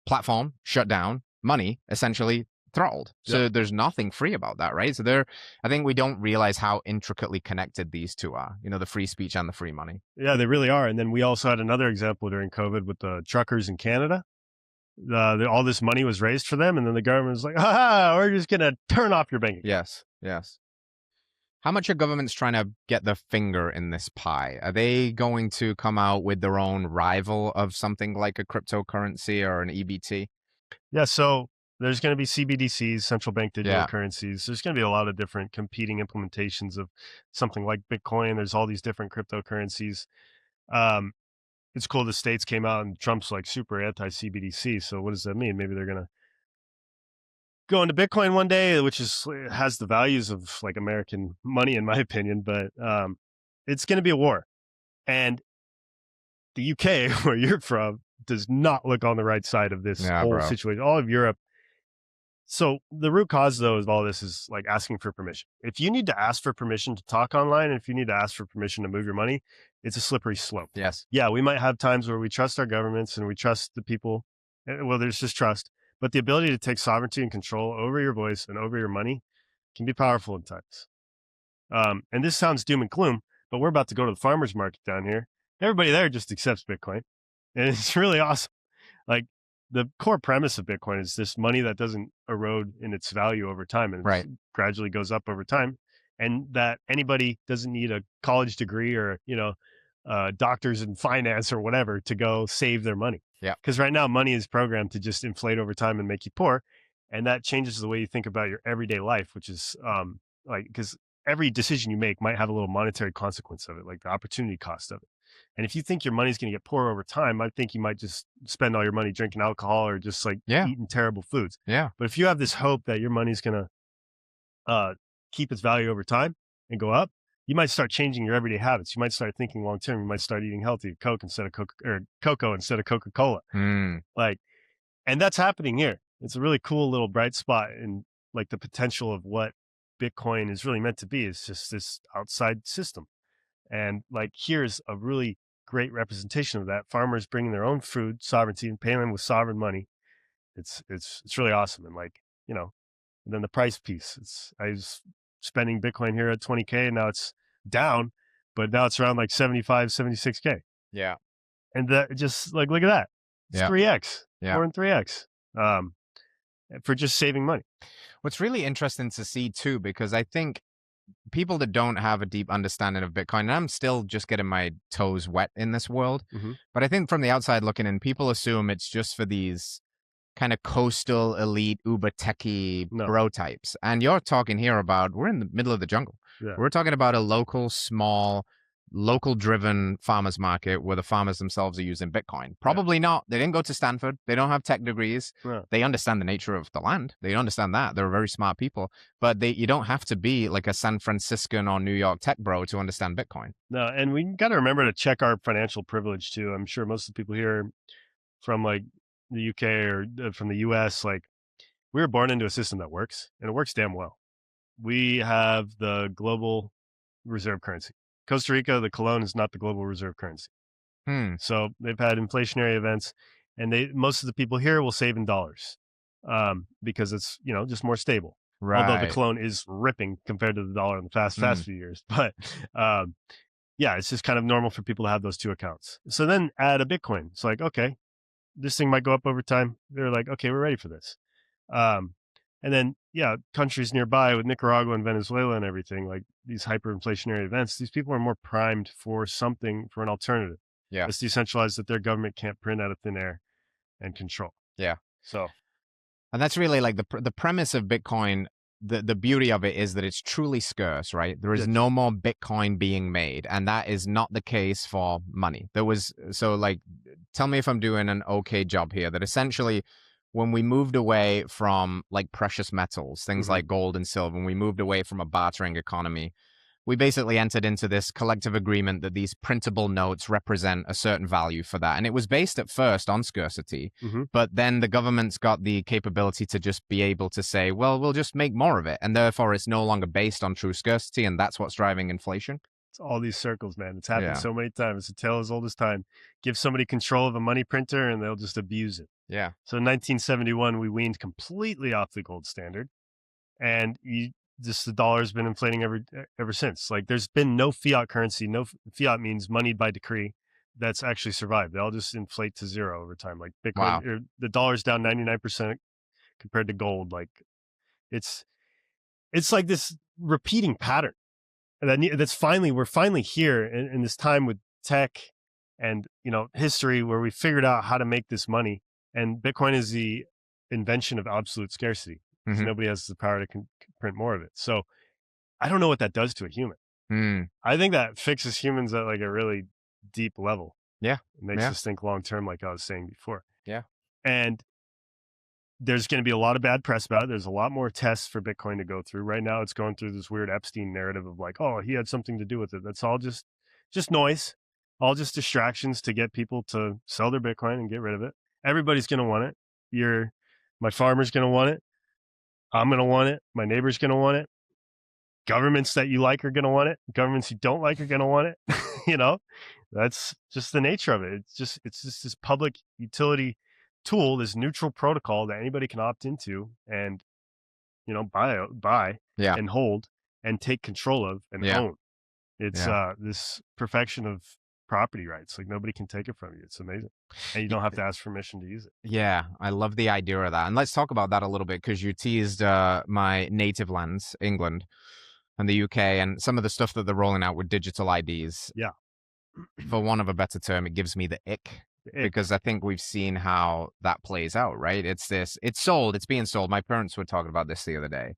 Platform shut down, money essentially throttled. So there's nothing free about that, right? So I think we don't realize how intricately connected these two are, the free speech and the free money. Yeah, they really are. And then we also had another example during COVID with the truckers in Canada. All this money was raised for them, and then the government was like, we're just going to turn off your bank account. Yes. How much are governments trying to get their finger in this pie? Are they going to come out with their own rival of something like a cryptocurrency or an EBT? Yeah, so there's going to be CBDCs, central bank digital currencies. There's going to be a lot of different competing implementations of something like Bitcoin. There's all these different cryptocurrencies. It's cool the states came out and Trump's like super anti-CBDC. So what does that mean? Maybe they're going to go into Bitcoin one day, which has the values of like American money, in my opinion. But it's going to be a war. And the UK, where you're from, does not look on the right side of this whole situation. All of Europe. So the root cause, though, of all this is like asking for permission. If you need to ask for permission to talk online, and if you need to ask for permission to move your money, it's a slippery slope. Yes. Yeah, we might have times where we trust our governments and we trust the people. Well, there's just trust. But the ability to take sovereignty and control over your voice and over your money can be powerful at times. And this sounds doom and gloom, but we're about to go to the farmer's market down here. Everybody there just accepts Bitcoin. And it's really awesome. Like, the core premise of Bitcoin is this money that doesn't erode in its value over time and gradually goes up over time. And that anybody doesn't need a college degree or, doctors in finance or whatever to go save their money. Yeah. Because right now money is programmed to just inflate over time and make you poor. And that changes the way you think about your everyday life, which is because every decision you make might have a little monetary consequence of it, like the opportunity cost of it. And if you think your money's going to get poorer over time, I think you might just spend all your money drinking alcohol or just like eating terrible foods. Yeah. But if you have this hope that your money's going to keep its value over time and go up, you might start changing your everyday habits. You might start thinking long term. You might start eating healthy, cocoa instead of Coca-Cola. And that's happening here. It's a really cool little bright spot in like the potential of what Bitcoin is really meant to be. Is just this outside system. And like, here's a really great representation of that. Farmers bringing their own food sovereignty and paying them with sovereign money. It's really awesome. And like, and then the price piece, I was spending Bitcoin here at 20K and now it's down, but now it's around like 75, 76K. Yeah. And that just like, look at that. It's 3X, more than 3X, for just saving money. What's really interesting to see too, because I think people that don't have a deep understanding of Bitcoin, and I'm still just getting my toes wet in this world, but I think from the outside looking in, people assume it's just for these kind of coastal elite uber techie bro types. And you're talking here about, we're in the middle of the jungle. Yeah. We're talking about a local, small, local driven farmers market where the farmers themselves are using Bitcoin. Probably not. They didn't go to Stanford. They don't have tech degrees. Yeah. They understand the nature of the land. They understand that. They're very smart people. But you don't have to be like a San Franciscan or New York tech bro to understand Bitcoin. No, and we got to remember to check our financial privilege too. I'm sure most of the people here from like the UK or from the US, like, we were born into a system that works, and it works damn well. We have the global reserve currency. Costa Rica, the colon is not the global reserve currency. So they've had inflationary events, and most of the people here will save in dollars because it's, just more stable. Right. Although the colon is ripping compared to the dollar in the past few years. But yeah, it's just kind of normal for people to have those two accounts. So then add a Bitcoin. It's like, okay, this thing might go up over time. They're like, okay, we're ready for this. And then, countries nearby with Nicaragua and Venezuela and everything, like these hyperinflationary events, these people are more primed for an alternative. Yeah. It's decentralized that their government can't print out of thin air and control. Yeah. So. And that's really like the premise of Bitcoin. The beauty of it is that it's truly scarce, right? There is no more Bitcoin being made. And that is not the case for money. Tell me if I'm doing an okay job here, that essentially when we moved away from like precious metals, things Mm-hmm. like gold and silver, when we moved away from a bartering economy, we basically entered into this collective agreement that these printable notes represent a certain value for that. And it was based at first on scarcity, Mm-hmm. but then the government's got the capability to just be able to say, well, we'll just make more of it. And therefore, it's no longer based on true scarcity. And that's what's driving inflation. It's all these circles, man. It's happened Yeah. so many times. It's a tale as old as time. Give somebody control of a money printer and they'll just abuse it. Yeah. So in 1971, we weaned completely off the gold standard, and the dollar's been inflating ever since. Like there's been no fiat currency. No fiat means money by decree that's actually survived. They all just inflate to zero over time. Like Bitcoin, Wow. the dollar's down 99% compared to gold. Like it's like this repeating pattern. And that's we're finally here in this time with tech and history where we figured out how to make this money. And Bitcoin is the invention of absolute scarcity because Mm-hmm. nobody has the power to print more of it. So I don't know what that does to a human. Mm. I think that fixes humans at like a really deep level. Yeah. It makes Yeah. us think long term, like I was saying before. Yeah. And there's going to be a lot of bad press about it. There's a lot more tests for Bitcoin to go through. Right now, it's going through this weird Epstein narrative of like, oh, he had something to do with it. That's all just noise, all just distractions to get people to sell their Bitcoin and get rid of it. Everybody's going to want it. My farmer's going to want it. I'm going to want it. My neighbor's going to want it. Governments that you like are going to want it. Governments you don't like are going to want it. That's just the nature of it. It's just this public utility tool, this neutral protocol that anybody can opt into and buy Yeah. and hold and take control of and Yeah. own. It's this perfection of property rights. Like nobody can take it from you. It's amazing. And you don't have to ask permission to use it. Yeah, I love the idea of that. And let's talk about that a little bit because you teased my native lands, England and the UK, and some of the stuff that they're rolling out with digital IDs. Yeah. For want of a better term, it gives me the ick. Because I think we've seen how that plays out, right? It's being sold. My parents were talking about this the other day.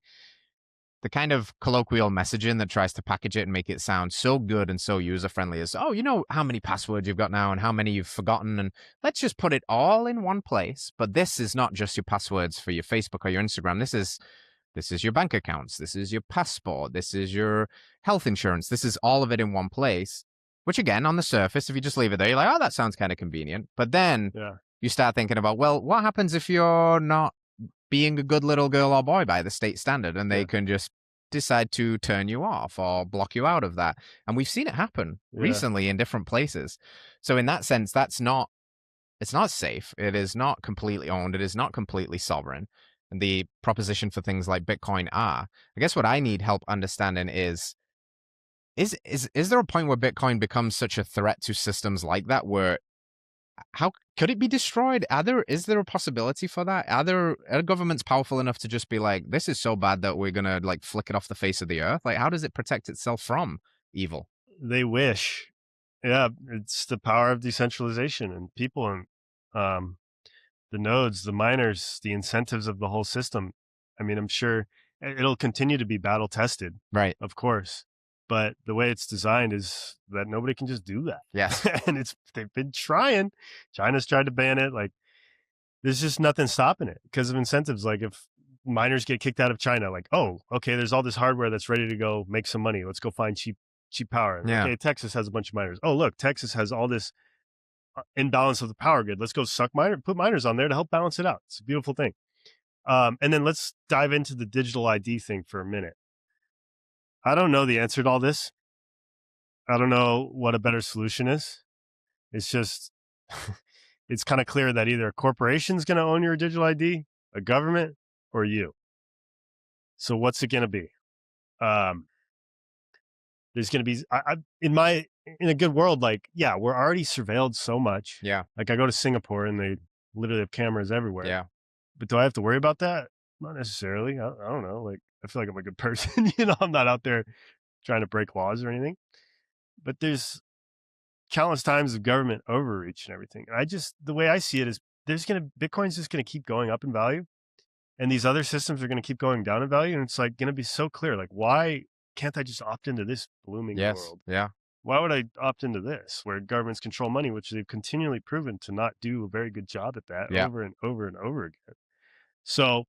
The kind of colloquial messaging that tries to package it and make it sound so good and so user-friendly is, oh, you know how many passwords you've got now and how many you've forgotten, and let's just put it all in one place. But this is not just your passwords for your Facebook or your Instagram. This is your bank accounts. This is your passport. This is your health insurance. This is all of it in one place. Which again, on the surface, if you just leave it there, you're like, oh, that sounds kind of convenient. But then you start thinking about, well, what happens if you're not being a good little girl or boy by the state standard and they can just decide to turn you off or block you out of that? And we've seen it happen recently in different places. So in that sense, it's not safe. It is not completely owned. It is not completely sovereign. And the proposition for things like Bitcoin are. I guess what I need help understanding is there a point where Bitcoin becomes such a threat to systems like that where how could it be destroyed? Is there a possibility for that? Are governments powerful enough to just be like, this is so bad that we're gonna like flick it off the face of the earth? Like, how does it protect itself from evil? They wish. Yeah, it's the power of decentralization and people and the nodes, the miners, the incentives of the whole system. I mean, I'm sure it'll continue to be battle tested, right? Of course. But the way it's designed is that nobody can just do that. Yes. And they've been trying. China's tried to ban it. Like there's just nothing stopping it because of incentives. Like if miners get kicked out of China, like, oh, okay, there's all this hardware that's ready to go make some money. Let's go find cheap power. Yeah. Okay, Texas has a bunch of miners. Oh, look, Texas has all this imbalance of the power grid. Let's go put miners on there to help balance it out. It's a beautiful thing. And then let's dive into the digital ID thing for a minute. I don't know the answer to all this. I don't know what a better solution is. It's just, it's kind of clear that either a corporation's going to own your digital ID, a government, or you. So what's it going to be? There's going to be, in a good world, like, yeah, we're already surveilled so much. Yeah. Like I go to Singapore and they literally have cameras everywhere. Yeah. But do I have to worry about that? Not necessarily. I don't know. Like, I feel like I'm a good person. I'm not out there trying to break laws or anything. But there's countless times of government overreach and everything. And the way I see it is Bitcoin's just going to keep going up in value. And these other systems are going to keep going down in value. And it's like going to be so clear. Like, why can't I just opt into this blooming world? Yeah. Why would I opt into this where governments control money, which they've continually proven to not do a very good job at that over and over and over again? So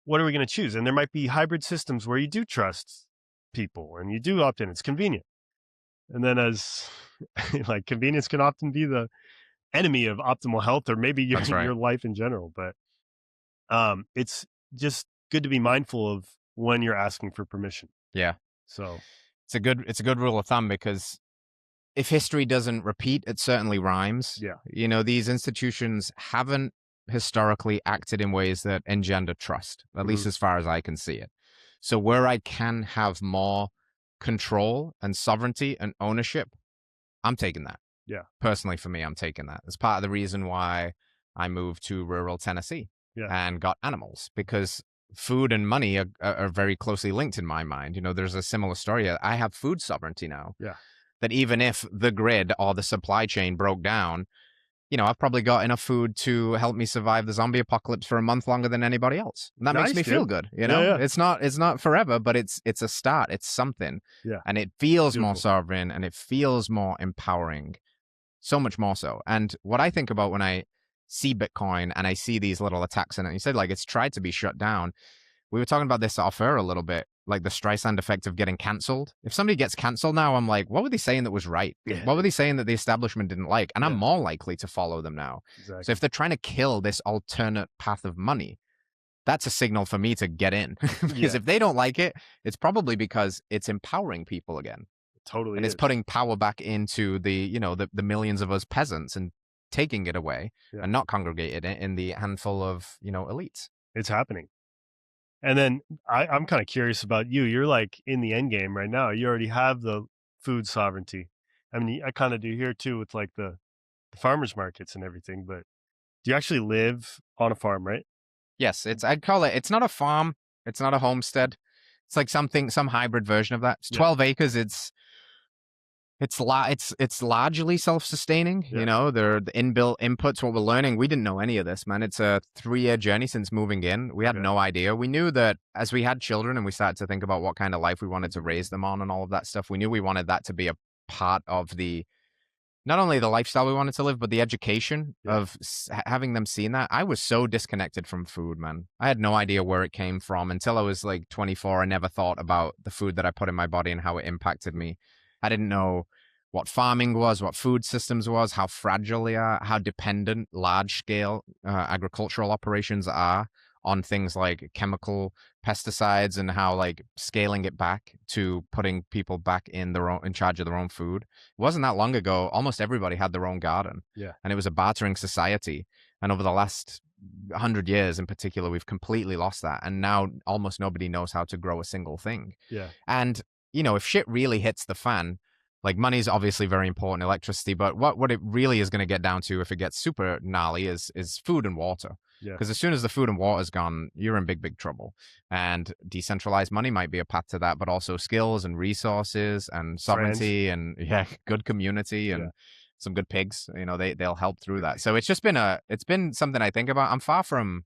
what are we going to choose? And there might be hybrid systems where you do trust people and you do opt in. It's convenient. And then as like convenience can often be the enemy of optimal health or maybe That's right. your life in general. But it's just good to be mindful of when you're asking for permission. Yeah. So it's a good rule of thumb, because if history doesn't repeat, it certainly rhymes. Yeah. You know, these institutions haven't historically acted in ways that engender trust, at least as far as I can see it. So where I can have more control and sovereignty and ownership, I'm taking that. Yeah. Personally, for me, I'm taking that. It's part of the reason why I moved to rural Tennessee and got animals, because food and money are very closely linked in my mind. You know, there's a similar story. I have food sovereignty now. Yeah. That even if the grid or the supply chain broke down, you know, I've probably got enough food to help me survive the zombie apocalypse for a month longer than anybody else. And that makes me feel good. You know, it's not forever, but it's a start. It's something. Yeah. And it feels more sovereign and it feels more empowering. So much more so. And what I think about when I see Bitcoin and I see these little attacks in it, you said like it's tried to be shut down. We were talking about this off air a little bit, like the Streisand effect of getting cancelled. If somebody gets cancelled now, I'm like, what were they saying that was right? Yeah. What were they saying that the establishment didn't like? And I'm more likely to follow them now. Exactly. So if they're trying to kill this alternate path of money, that's a signal for me to get in. Because if they don't like it, it's probably because it's empowering people again. Totally. And it's putting power back into the, you know, the millions of us peasants and taking it away and not congregated in the handful of, you know, elites. It's happening. And then I'm kind of curious about you. You're like in the end game right now. You already have the food sovereignty. I mean, I kind of do here too with like the farmers markets and everything. But do you actually live on a farm, right? Yes, I'd call it. It's not a farm. It's not a homestead. It's like some hybrid version of that. It's 12 acres. It's largely self-sustaining. You know, the inbuilt inputs. What we're learning, we didn't know any of this, man. It's a 3-year journey since moving in. We had no idea. We knew that as we had children and we started to think about what kind of life we wanted to raise them on and all of that stuff, we knew we wanted that to be a part of the, not only the lifestyle we wanted to live, but the education of having them seeing that. I was so disconnected from food, man. I had no idea where it came from until I was like 24. I never thought about the food that I put in my body and how it impacted me. I didn't know what farming was, what food systems was, how fragile they are, how dependent large-scale agricultural operations are on things like chemical pesticides, and how like scaling it back to putting people back in charge of their own food. It wasn't that long ago, almost everybody had their own garden. And it was a bartering society. And over the last 100 years in particular, we've completely lost that. And now almost nobody knows how to grow a single thing. And, you know, if shit really hits the fan, like money's obviously very important, electricity, but what it really is going to get down to if it gets super gnarly is food and water. Because as soon as the food and water is gone, you're in big trouble. And decentralized money might be a path to that, but also skills and resources and sovereignty and good community and some good pigs. You know, they'll help through that. So it's been something I think about. I'm far from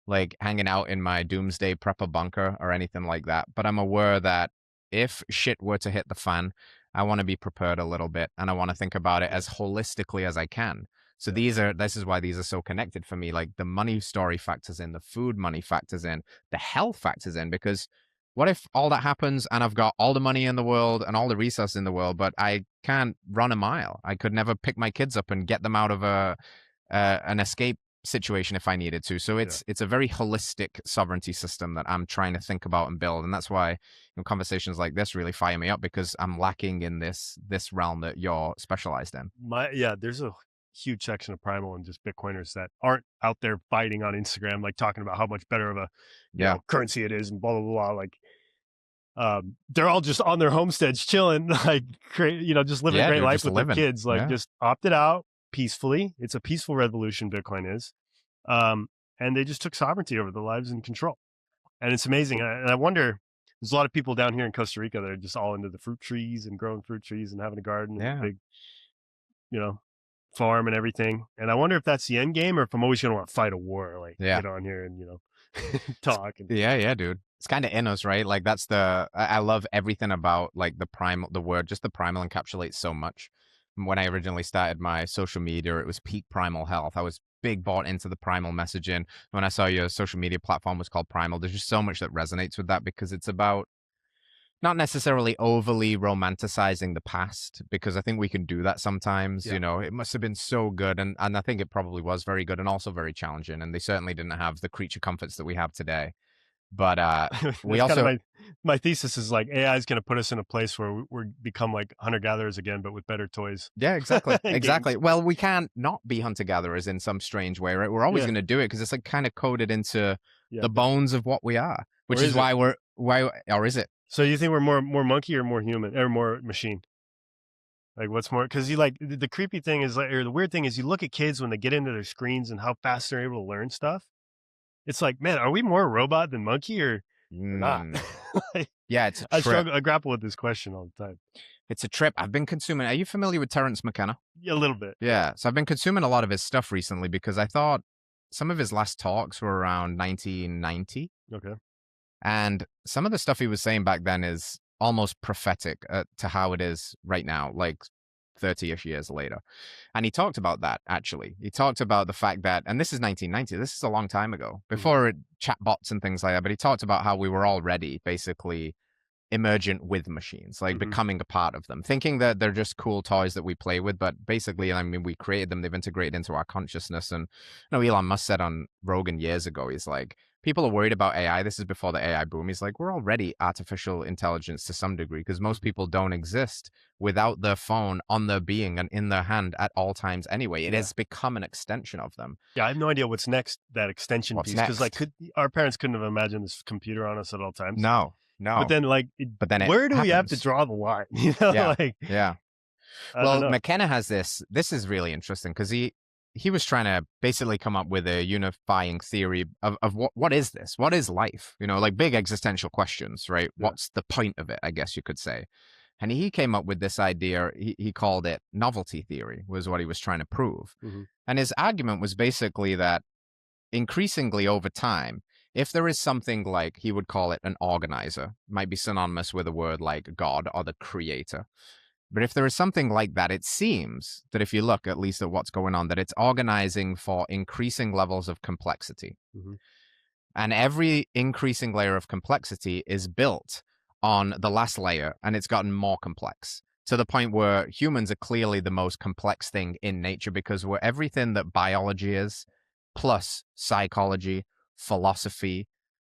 like hanging out in my doomsday prepper bunker or anything like that, but I'm aware that if shit were to hit the fan, I want to be prepared a little bit, and I want to think about it as holistically as I can. So this is why these are so connected for me. Like the money story factors in, the food money factors in, the health factors in, because what if all that happens and I've got all the money in the world and all the resources in the world, but I can't run a mile? I could never pick my kids up and get them out of an escape situation if I needed to. So it's a very holistic sovereignty system that I'm trying to think about and build. And that's why conversations like this really fire me up, because I'm lacking in this realm that you're specialized in. There's a huge section of Primal and just Bitcoiners that aren't out there fighting on Instagram, like talking about how much better of a you know, currency it is and blah, blah, blah. Like, they're all just on their homesteads chilling, like, just living a great life with their kids, like just opted out peacefully. It's a peaceful revolution, Bitcoin is. And they just took sovereignty over their lives and control. And it's amazing. And I wonder, there's a lot of people down here in Costa Rica that are just all into the fruit trees and growing fruit trees and having a garden and a big, farm and everything. And I wonder if that's the end game, or if I'm always going to want to fight a war, like get on here and, talk. And... dude. It's kind of in us, right? Like I love everything about like the primal, the word, just the primal encapsulates so much. when I originally started my social media, it was peak primal health. I was big bought into the primal messaging. When I saw your social media platform was called Primal, there's just so much that resonates with that because it's about not necessarily overly romanticizing the past, because I think we can do that sometimes. Yeah. It must have been so good, and I think it probably was very good and also very challenging, and they certainly didn't have the creature comforts that we have today. But we That's kind also of my thesis is like AI is going to put us in a place where we're become like hunter gatherers again, but with better toys. yeah, exactly, and exactly. games. Well, we can't not be hunter gatherers in some strange way, right? We're always Yeah. going to do it because it's like kind of coded into Yeah. the bones of what we are, which Or is is it? why or is it? So you think we're more monkey or more human or more machine? Like what's more? Because you like the creepy thing is like, or the weird thing is, you look at kids when they get into their screens and how fast they're able to learn stuff. It's like, man, are we more robot than monkey or not? Like, Yeah, it's a trip. I grapple with this question all the time. It's a trip. I've been consuming. Are you familiar with Terence McKenna? Yeah, a little bit. Yeah. So I've been consuming a lot of his stuff recently because I thought some of his last talks were around 1990. Okay. And some of the stuff he was saying back then is almost prophetic to how it is right now, like 30-ish years later. And he talked about that, actually. He talked about the fact that, and this is 1990, this is a long time ago, before chatbots and things like that, but he talked about how we were already basically emergent with machines, like becoming a part of them, thinking that they're just cool toys that we play with. But basically, I mean, we created them, they've integrated into our consciousness. And Elon Musk said on Rogan years ago, he's like, people are worried about AI. This is before the AI boom. He's like, we're already artificial intelligence to some degree because most people don't exist without their phone on their being and in their hand at all times anyway. It has become an extension of them. Yeah, I have no idea what's next, that extension piece, because like our parents couldn't have imagined this computer on us at all times. No. But then where do we have to draw the line? Yeah. Well, McKenna has this is really interesting because he was trying to basically come up with a unifying theory of what is this? What is life? Like big existential questions, right? Yeah. What's the point of it, I guess you could say. And he came up with this idea, he called it novelty theory, was what he was trying to prove. And his argument was basically that increasingly over time, if there is something like, he would call it an organizer, might be synonymous with a word like God or the creator. But if there is something like that, it seems that if you look at least at what's going on, that it's organizing for increasing levels of complexity. And every increasing layer of complexity is built on the last layer, and it's gotten more complex to the point where humans are clearly the most complex thing in nature because we're everything that biology is, plus psychology, philosophy,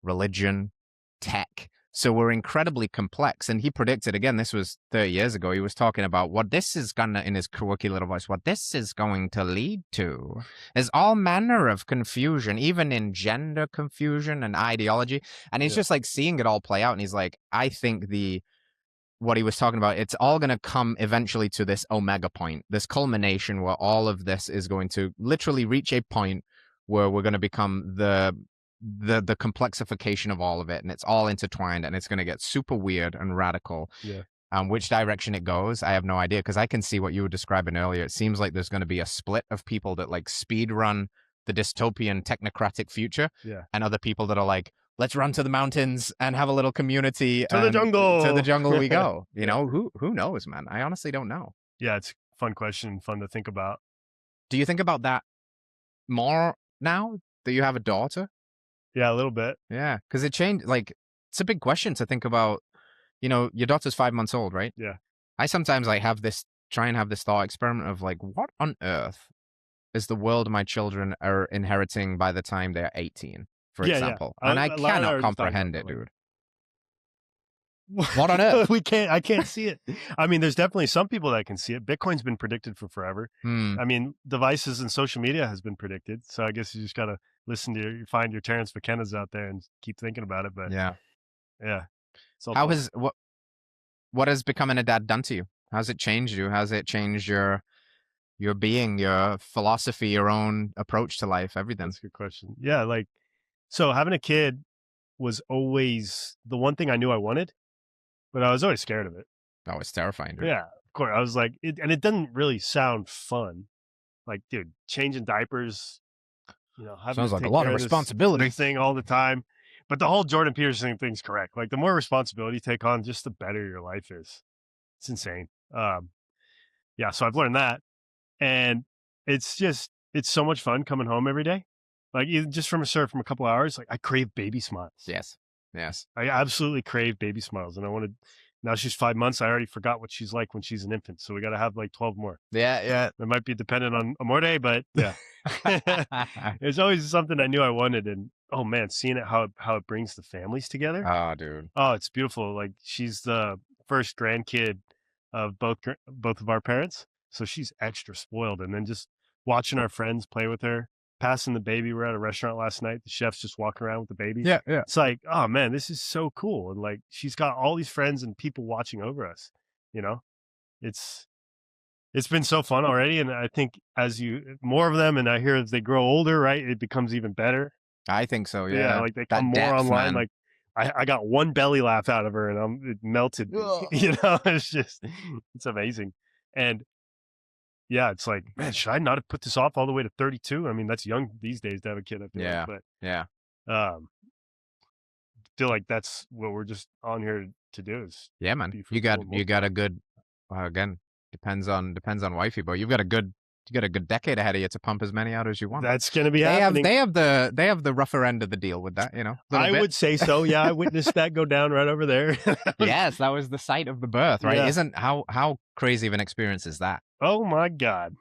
religion, tech. So we're incredibly complex. And he predicted, again, this was 30 years ago, he was talking about what this is going to, in his quirky little voice, what this is going to lead to is all manner of confusion, even in gender confusion and ideology. And he's just like seeing it all play out. And he's like, I think what he was talking about, it's all going to come eventually to this omega point, this culmination where all of this is going to literally reach a point where we're going to become the complexification of all of it, and it's all intertwined, and it's going to get super weird and radical. Which direction it goes, I have no idea, because I can see what you were describing earlier. It seems like there's going to be a split of people that like speed run the dystopian technocratic future, and other people that are like, let's run to the mountains and have a little community. To the jungle we go. Who knows, man? I honestly don't know. Yeah, it's a fun question, fun to think about. Do you think about that more now that you have a daughter? Yeah, a little bit. Yeah, because it changed. Like, it's a big question to think about. Your daughter's 5 months old, right? Yeah. I sometimes like try and have this thought experiment of like, what on earth is the world my children are inheriting by the time they're 18, for example? And I cannot comprehend it, dude. What on earth? I can't see it. I mean, there's definitely some people that can see it. Bitcoin's been predicted for forever. I mean, devices and social media has been predicted. So I guess you just got to find your Terence McKenna's out there and keep thinking about it. But yeah. What has becoming a dad done to you? How's it changed you? How's it changed your being, your philosophy, your own approach to life, everything? That's a good question. Yeah. So having a kid was always the one thing I knew I wanted, but I was always scared of it. Oh, it's terrifying, dude. Yeah, of course. I was like, it doesn't really sound fun. Like, dude, changing diapers, sounds like a lot of responsibility this thing all the time. But the whole Jordan Peterson thing's correct. Like, the more responsibility you take on, just the better your life is. It's insane. yeah, so I've learned that, and it's so much fun coming home every day. Like, even just from a surf from a couple hours, like, I crave baby smiles. Yes. Yes. I absolutely crave baby smiles, and I wanted. Now she's 5 months. I already forgot what she's like when she's an infant, so we got to have like 12 more. Yeah. Yeah. It might be dependent on Amore, but yeah, it's always something I knew I wanted. And oh man, seeing it how it brings the families together. Oh, dude. Oh, it's beautiful. Like, she's the first grandkid of both of our parents, so she's extra spoiled. And then just watching our friends play with her, passing the baby. We're at a restaurant last night. The chef's just walking around with the baby. Yeah. Yeah. It's like, oh man, this is so cool. And like, she's got all these friends and people watching over us. You know, it's been so fun already. And I think as more of them, and I hear as they grow older, right, it becomes even better. I think so. Yeah, Yeah. like they That come more depth, online. man. Like I got one belly laugh out of her, and it melted me. You know, it's amazing. And yeah, it's like, man, should I not have put this off all the way to 32? I mean, that's young these days to have a kid, I feel Yeah. like. Yeah. But feel like that's what we're just on here to do is Yeah, man. be You fruitful and got a good again, depends on wifey, but you got a good decade ahead of you to pump as many out as you want. That's gonna be happening. They have the rougher end of the deal with that, you know. I would say so. Yeah, I witnessed that go down right over there. Yes, that was the site of the birth, right? Yeah. Isn't how crazy of an experience is that? Oh my God.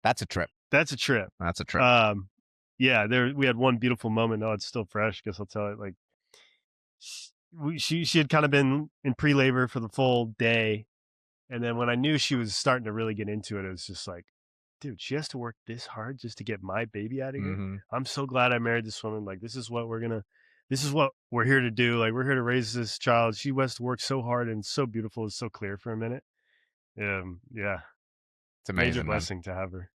That's a trip. That's a trip. That's a trip. Yeah, we had one beautiful moment. Oh, it's still fresh. Guess I'll tell it. Like, she had kind of been in pre-labor for the full day, and then when I knew she was starting to really get into it, it was just like, dude, she has to work this hard just to get my baby out of here. Mhm. I'm so glad I married this woman. Like, this is what we're here to do. Like, we're here to raise this child. She has to work so hard, and so beautiful. It's so clear for a minute. Yeah, It's amazing, major man. blessing to have her.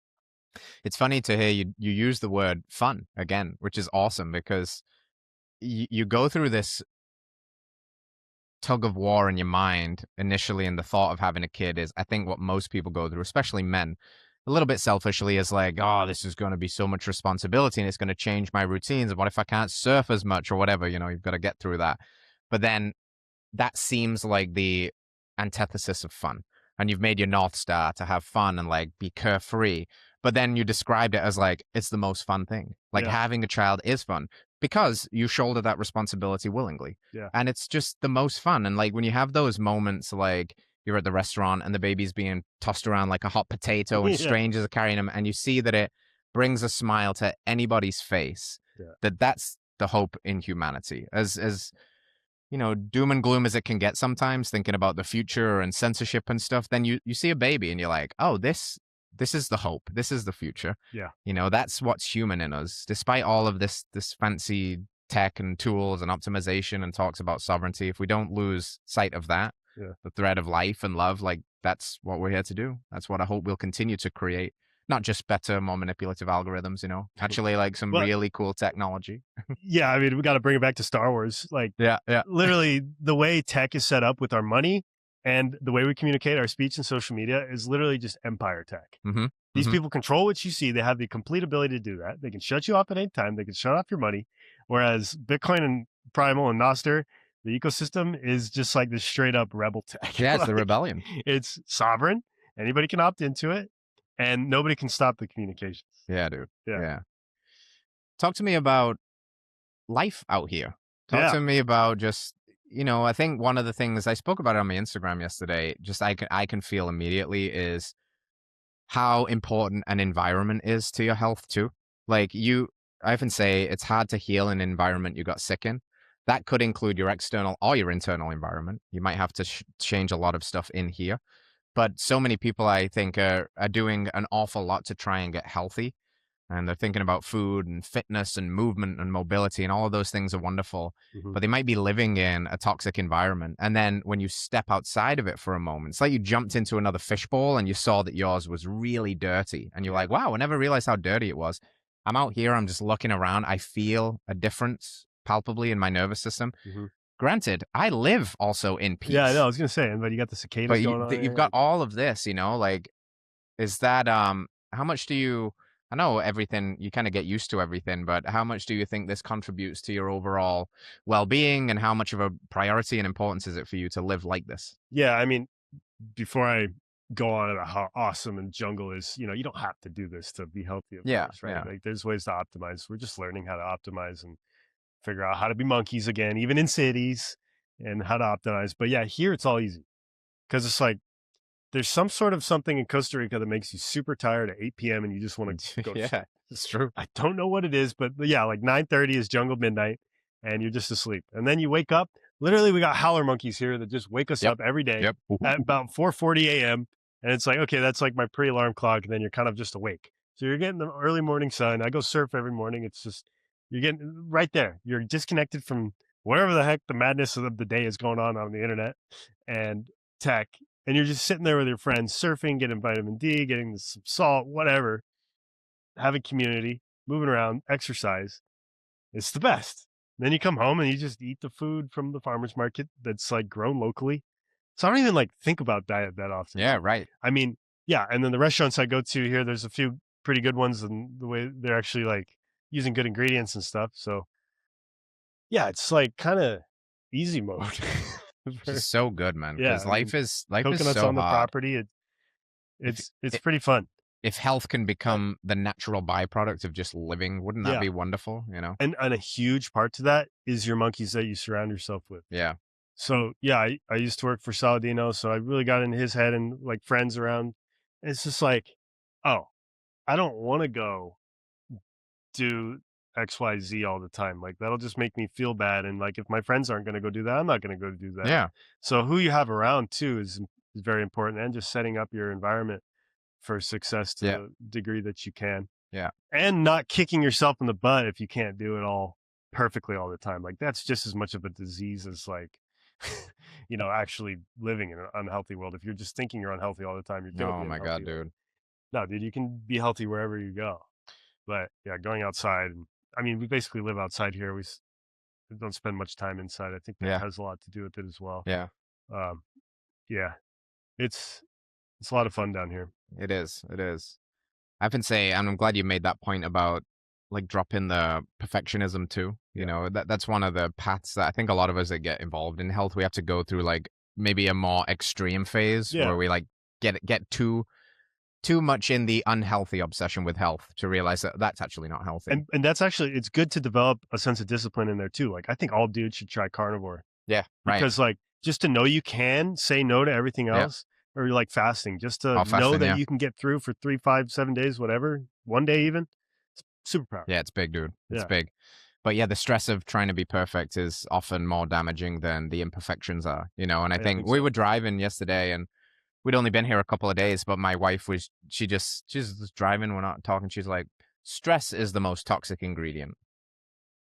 It's funny to hear you use the word fun again, which is awesome because you go through this tug of war in your mind initially, and the thought of having a kid is, I think, what most people go through, especially men, a little bit selfishly, is like, oh, this is going to be so much responsibility and it's going to change my routines. And what if I can't surf as much or whatever? You know, you've got to get through that. But then that seems like the antithesis of fun. And you've made your North Star to have fun and like be carefree. But then you described it as like, it's the most fun thing. Like, Yeah. having a child is fun because you shoulder that responsibility willingly. Yeah. And it's just the most fun. And like, when you have those moments, like you're at the restaurant and the baby's being tossed around like a hot potato and Yeah. strangers are carrying him, and you see that it brings a smile to anybody's face, that's the hope in humanity. As you know, doom and gloom as it can get sometimes, thinking about the future and censorship and stuff, then you see a baby and you're like, oh, this is the hope. This is the future. Yeah. You know, that's what's human in us. Despite all of this fancy tech and tools and optimization and talks about sovereignty, if we don't lose sight of that, the thread of life and love, like, that's what we're here to do. That's what I hope we'll continue to create. Not just better, more manipulative algorithms, you know, actually like some really cool technology. Yeah, I mean, we got to bring it back to Star Wars. Like, yeah. Literally, the way tech is set up with our money and the way we communicate, our speech and social media, is literally just empire tech. Mm-hmm. These people control what you see. They have the complete ability to do that. They can shut you off at any time. They can shut off your money. Whereas Bitcoin and Primal and Nostr, the ecosystem, is just like this straight up rebel tech. Yeah, it's like, the rebellion. It's sovereign. Anybody can opt into it, and nobody can stop the communications. Yeah, dude. Yeah. Talk to me about life out here. Talk to me about just, you know, I think one of the things I spoke about it on my Instagram yesterday, just I can feel immediately, is how important an environment is to your health too. Like, I often say it's hard to heal an environment you got sick in. That could include your external or your internal environment. You might have to change a lot of stuff in here. But so many people, I think, are doing an awful lot to try and get healthy. And they're thinking about food and fitness and movement and mobility, and all of those things are wonderful. But they might be living in a toxic environment. And then when you step outside of it for a moment, it's like you jumped into another fishbowl and you saw that yours was really dirty. And you're like, wow, I never realized how dirty it was. I'm out here, I'm just looking around. I feel a difference palpably in my nervous system. Granted, I live also in peace. Yeah, I know. I was going to say, but you got the cicadas going on. You've got all of this, you know, like, is that, how much do you, I know everything, you kind of get used to everything, but how much do you think this contributes to your overall well-being, and how much of a priority and importance is it for you to live like this? Yeah, I mean, before I go on about how awesome and jungle is. You don't have to do this to be healthy, of Yeah, course, right? yeah. Like there's ways to optimize. We're just learning how to optimize and figure out how to be monkeys again, even in cities, and how to optimize. But yeah, here it's all easy because it's like there's some sort of something in Costa Rica that makes you super tired at 8 p.m. and you just want to go to Yeah, sleep. it's true. I don't know what it is, but yeah, like 9:30 is jungle midnight and you're just asleep. And then you wake up. Literally, we got howler monkeys here that just wake us Yep, up every day yep. at about 4:40 a.m. And it's like, okay, that's like my pre-alarm clock, and then you're kind of just awake. So you're getting the early morning sun. I go surf every morning. It's just you're getting right there. You're disconnected from whatever the heck the madness of the day is going on the internet and tech, and you're just sitting there with your friends surfing, getting vitamin D, getting some salt, whatever, having community, moving around, exercise. It's the best. Then you come home and you just eat the food from the farmer's market that's like grown locally. So I don't even like think about diet that often. Yeah, right. I mean, yeah, and then the restaurants I go to here, there's a few pretty good ones, and the way they're actually like using good ingredients and stuff. So yeah, it's like kind of easy mode. Which is so good, man, Yeah, because I mean, life is coconuts so on the hard. property. If It's i- pretty fun. if health can become the natural byproduct of just living, wouldn't that Yeah, be wonderful? You know? and a huge part to that is your monkeys that you surround yourself with. Yeah, So yeah, I used to work for Saladino, so I really got into his head and like friends around. It's just like, oh, I don't want to go do XYZ all the time. Like that'll just make me feel bad. And like if my friends aren't going to go do that, I'm not going to go do that. yeah, So who you have around too is very important, and just setting up your environment for success to yeah, the degree that you can, yeah. and not kicking yourself in the butt if you can't do it all perfectly all the time. Like that's just as much of a disease as like, actually living in an unhealthy world. If you're just thinking you're unhealthy all the time, you're going to Oh be my unhealthy. god, Like, dude. no, dude, you can be healthy wherever you go. But yeah, going outside, and I mean, we basically live outside here. Don't spend much time inside. I think that Yeah, has a lot to do with it as well. yeah. Um, yeah, it's it's a lot of fun down here. It is. It is. I can say, and I'm glad you made that point about like dropping the perfectionism too. You Yeah, know, that's one of the paths that I think a lot of us that get involved in health, we have to go through like maybe a more extreme phase yeah. where we like get too much in the unhealthy obsession with health to realize that that's actually not healthy. And that's actually, it's good to develop a sense of discipline in there too. Like I think all dudes should try carnivore, Yeah, right. because like just to know you can say no to everything Yeah. else, or like fasting, just to All know fasting, that yeah. you can get through for 3, 5, 7 days, whatever, one day even, it's super powerful. Yeah, it's big, dude. It's Yeah. big. But yeah, the stress of trying to be perfect is often more damaging than the imperfections are, you know. And I I think think we so. were driving yesterday and we'd only been here a couple of days, but my wife was she's just driving, we're not talking. She's like, stress is the most toxic ingredient.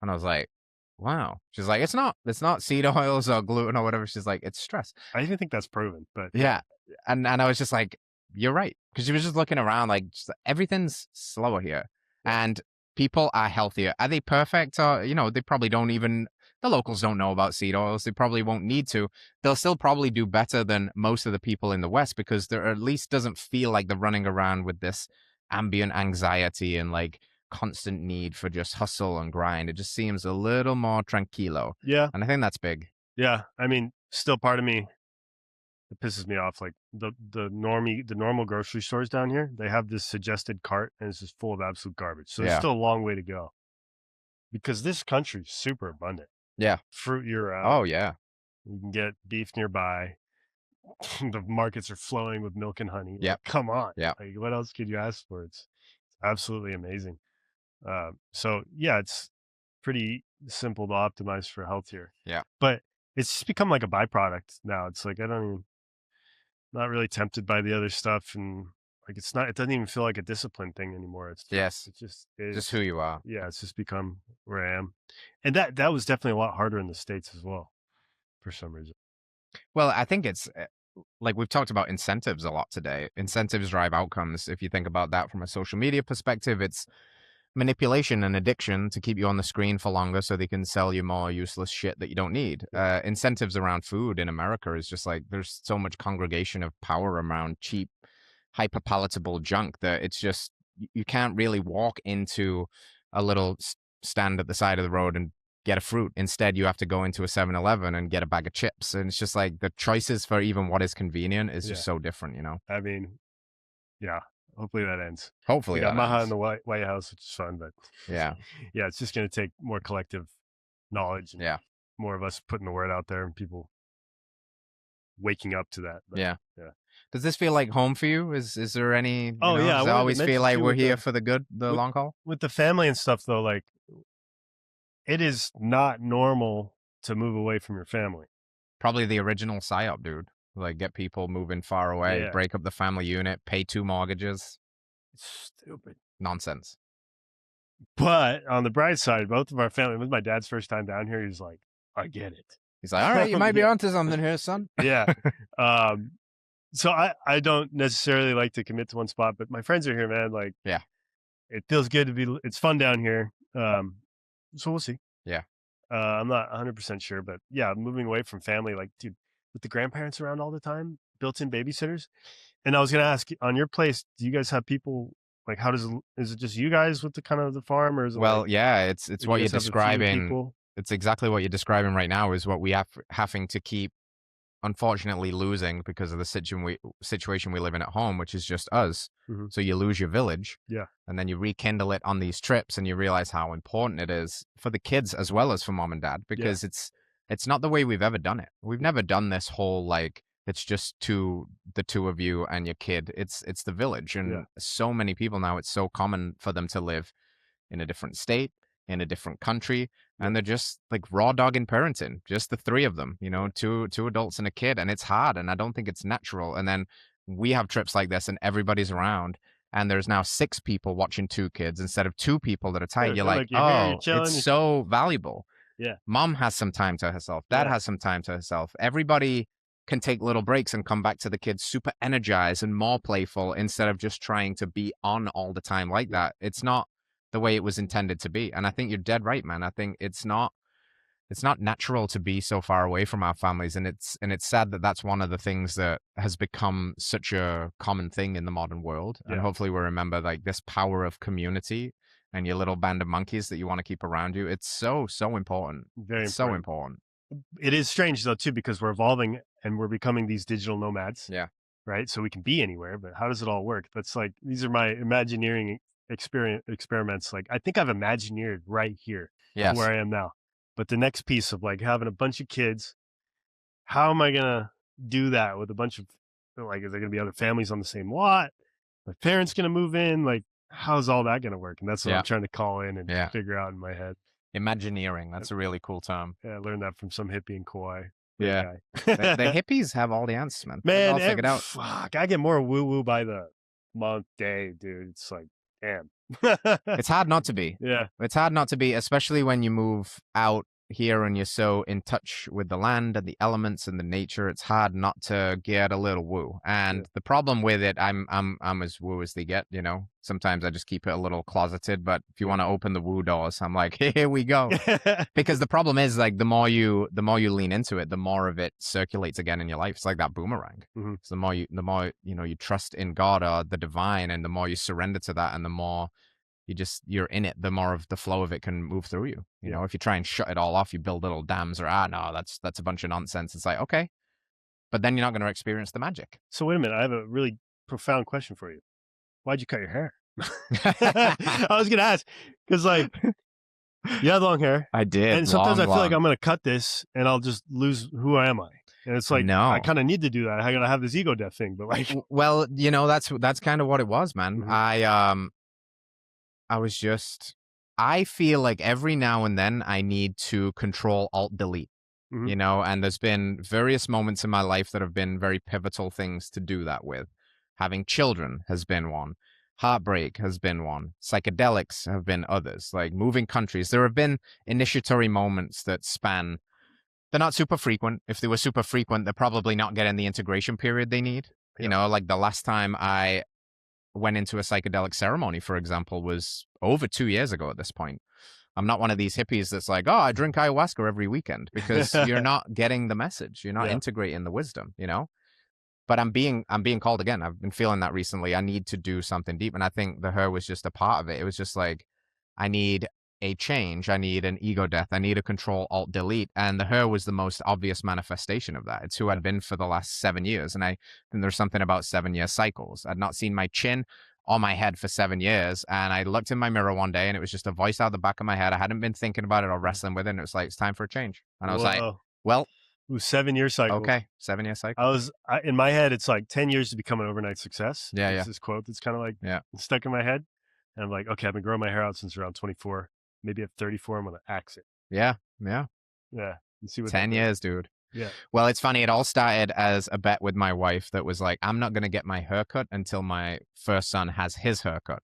And I was like, wow. She's like, it's not seed oils or gluten or whatever. She's like, it's stress. I even think that's proven, but yeah. Yeah. And I was just like, you're right. Because she was just looking around like everything's slower here. Yeah. And people are healthier. Are they perfect? Or, they probably don't even the locals don't know about seed oils. They probably won't need to. They'll still probably do better than most of the people in the West because there at least doesn't feel like they're running around with this ambient anxiety and like constant need for just hustle and grind. It just seems a little more tranquilo. Yeah. And I think that's big. Yeah. I mean, still part of me, it pisses me off. Like the normal grocery stores down here, they have this suggested cart and it's just full of absolute garbage. So there's Yeah. still a long way to go, because this country's super abundant. Yeah. Fruit year round. Oh, yeah. You can get beef nearby. The markets are flowing with milk and honey. Yep. Like, come on. Yep. Like, what else could you ask for? It's absolutely amazing. So yeah, it's pretty simple to optimize for health here. Yeah. But it's just become like a byproduct now. It's like I don't even not really tempted by the other stuff, and like it doesn't even feel like a discipline thing anymore. Yes. It just is. Just who you are. Yeah, it's just become where I am. And that was definitely a lot harder in the States as well, for some reason. Well, I think it's like we've talked about incentives a lot today. Incentives drive outcomes. If you think about that from a social media perspective, it's manipulation and addiction to keep you on the screen for longer so they can sell you more useless shit that you don't need. Incentives around food in America is just like there's so much congregation of power around cheap, hyper palatable junk that it's just you can't really walk into a little stand at the side of the road and get a fruit. Instead, you have to go into a 7-Eleven and get a bag of chips. And it's just like the choices for even what is convenient is just so different, you know? I mean, yeah, hopefully that ends. Hopefully we got that Maha ends. in the White House, which is fun, but yeah, yeah, it's just going to take more collective knowledge and more of us putting the word out there and people waking up to that. But, yeah. Does this feel like home for you? Is there any? You know, yeah, does it always feel like we're here for the long haul? With the family and stuff, though, like it is not normal to move away from your family. Probably the original psyop, dude. Like get people moving far away, break up the family unit, pay 2 mortgages. It's stupid nonsense. But on the bright side, both of our family, it was my dad's first time down here. He's like, I get it. He's like, all right, you might be onto something here, son. Yeah. So I don't necessarily like to commit to one spot, but my friends are here, man. Like, it feels good to be, it's fun down here. So we'll see. Yeah. I'm not 100% sure, but yeah, moving away from family, like, dude, with the grandparents around all the time, built-in babysitters. And I was going to ask, on your place, do you guys have people, like, is it just you guys with the kind of the farm, or is it it's what you're describing. It's exactly what you're describing right now is what we having to keep, unfortunately, losing because of the situation we live in at home, which is just us. Mm-hmm. So you lose your village. Yeah. And then you rekindle it on these trips and you realize how important it is for the kids as well as for mom and dad, because it's not the way we've ever done it. We've never done this whole, like, it's just the two of you and your kid. It's the village. And so many people now, it's so common for them to live in a different state, in a different country, and they're just like raw dogging parenting, just the 3 of them, you know, two adults and a kid, and it's hard, and I don't think it's natural. And then we have trips like this and everybody's around, and there's now 6 people watching 2 kids instead of 2 people that are tight. You're like, it's so valuable. Yeah. Mom has some time to herself. Dad has some time to herself. Everybody can take little breaks and come back to the kids super energized and more playful instead of just trying to be on all the time like that. It's not the way it was intended to be. And I think you're dead right, man. I think it's not natural to be so far away from our families. And it's sad that that's one of the things that has become such a common thing in the modern world. Yeah. And hopefully we'll remember, like, this power of community and your little band of monkeys that you want to keep around you. It's so important. Very important. So important. It is strange though too, because we're evolving and we're becoming these digital nomads. Yeah. Right. So we can be anywhere, but how does it all work? That's like, these are my Imagineering experiments. Like, I think I've Imagineered right here where I am now. But the next piece of, like, having a bunch of kids, how am I gonna do that with a bunch of, like, is there gonna be other families on the same lot? My parents gonna move in? Like, how's all that gonna work? And that's what I'm trying to call in and figure out in my head. Imagineering, that's a really cool term. Yeah, I learned that from some hippie in Kauai. Yeah. the hippies have all the answers, man. Man, all figured out. Fuck, I get more woo-woo by the month, day, dude. It's like, damn. It's hard not to be. Yeah. It's hard not to be, especially when you move out here and you're so in touch with the land and the elements and the nature. It's hard not to get a little woo. And the problem with it, I'm as woo as they get, you know. Sometimes I just keep it a little closeted, but if you want to open the woo doors, I'm like, here we go. Because the problem is, like, the more you lean into it, the more of it circulates again in your life. It's like that boomerang. Mm-hmm. So the more you know, you trust in God or the divine, and the more you surrender to that, and the more you're in it, the more of the flow of it can move through you. You know, if you try and shut it all off, you build little dams, or no, that's a bunch of nonsense. It's like, okay, but then you're not going to experience the magic. So wait a minute, I have a really profound question for you. Why'd you cut your hair? I was gonna ask, because, like, you had long hair. I did, and sometimes I feel like I'm gonna cut this and I'll just lose who am I. And it's like, no, I kind of need to do that. I gotta have this ego death thing, but, like, well, you know, that's kind of what it was, man. Mm-hmm. I feel like every now and then I need to Control Alt Delete, you know, and there's been various moments in my life that have been very pivotal things to do that with. Having children has been one. Heartbreak has been one. Psychedelics have been others. Like moving countries. There have been initiatory moments that span. They're not super frequent. If they were super frequent, they're probably not getting the integration period they need. Yeah. You know, like the last time I went into a psychedelic ceremony, for example, was over 2 years ago at this point. I'm not one of these hippies that's like, oh, I drink ayahuasca every weekend, because you're not getting the message. You're not integrating the wisdom, you know? But I'm being called again. I've been feeling that recently. I need to do something deep. And I think the her was just a part of it. It was just like, I need a change. I need an ego death. I need a Control Alt Delete. And the her was the most obvious manifestation of that. It's who I'd been for the last 7 years. And there's something about 7-year cycles. I'd not seen my chin or my head for 7 years. And I looked in my mirror one day and it was just a voice out the back of my head. I hadn't been thinking about it or wrestling with it. And it was like, it's time for a change. And I was like, well, 7-year cycle. Okay, 7-year cycle. In my head, it's like 10 years to become an overnight success. Yeah, It's this quote that's kind of like stuck in my head. And I'm like, okay, I've been growing my hair out since around 24. Maybe at 34, I'm going to axe it. Yeah. You see what 10 years, dude. Yeah. Well, it's funny. It all started as a bet with my wife that was like, I'm not going to get my haircut until my first son has his haircut.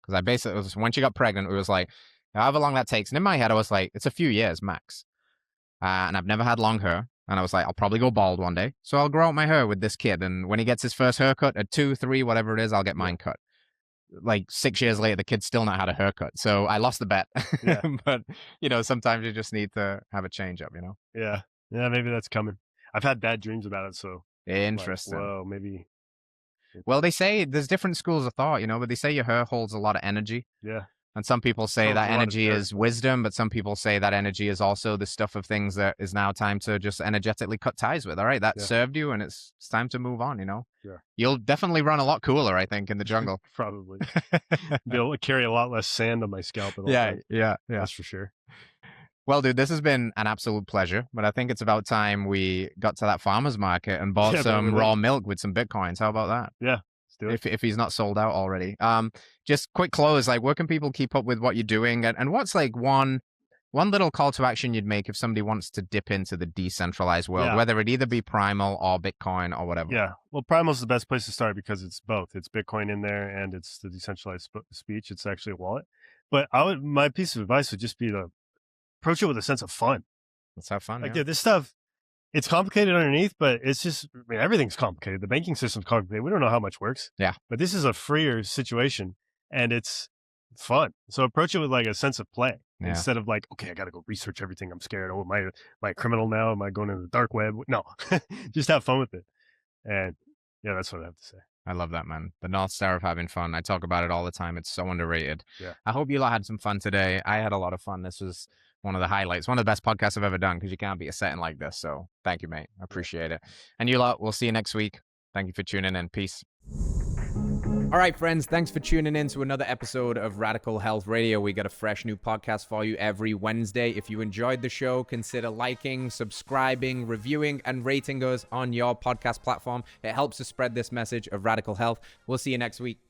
Because I basically, when she got pregnant, it was like, however long that takes. And in my head, I was like, it's a few years max. And I've never had long hair. And I was like, I'll probably go bald one day. So I'll grow out my hair with this kid. And when he gets his first haircut at 2, 3, whatever it is, I'll get mine cut. Like 6 years later, the kid still not had a haircut. So I lost the bet. Yeah. But, sometimes you just need to have a change up, Yeah. Yeah, maybe that's coming. I've had bad dreams about it. So interesting. Like, whoa, maybe. Well, they say there's different schools of thought, but they say your hair holds a lot of energy. Yeah. And some people say that energy is wisdom, but some people say that energy is also the stuff of things that is now time to just energetically cut ties with. All right, that served you, and it's time to move on, Yeah. You'll definitely run a lot cooler, I think, in the jungle. Probably. Be able to carry a lot less sand on my scalp. Yeah. That's for sure. Well, dude, this has been an absolute pleasure, but I think it's about time we got to that farmer's market and bought some raw milk with some Bitcoins. How about that? Yeah. If he's not sold out already. Just quick close, like where can people keep up with what you're doing, and what's like one little call to action you'd make if somebody wants to dip into the decentralized world, whether it either be Primal or Bitcoin or whatever? Yeah, well, Primal's the best place to start because it's both. It's Bitcoin in there and it's the decentralized speech. It's actually a wallet. But my piece of advice would just be to approach it with a sense of fun. Let's have fun. Like, dude, this stuff, it's complicated underneath, but it's just, everything's complicated. The banking system's complicated. We don't know how much works. Yeah. But this is a freer situation and it's fun. So approach it with like a sense of play instead of like, okay, I got to go research everything. I'm scared. Oh, am I a criminal now? Am I going into the dark web? No, just have fun with it. And yeah, that's what I have to say. I love that, man. The North Star of having fun. I talk about it all the time. It's so underrated. Yeah. I hope you lot had some fun today. I had a lot of fun. This was one of the highlights, one of the best podcasts I've ever done because you can't beat a setting like this. So thank you, mate. I appreciate it. And you lot, we'll see you next week. Thank you for tuning in. Peace. All right, friends, thanks for tuning in to another episode of Radical Health Radio. We got a fresh new podcast for you every Wednesday. If you enjoyed the show, consider liking, subscribing, reviewing, and rating us on your podcast platform. It helps to spread this message of radical health. We'll see you next week.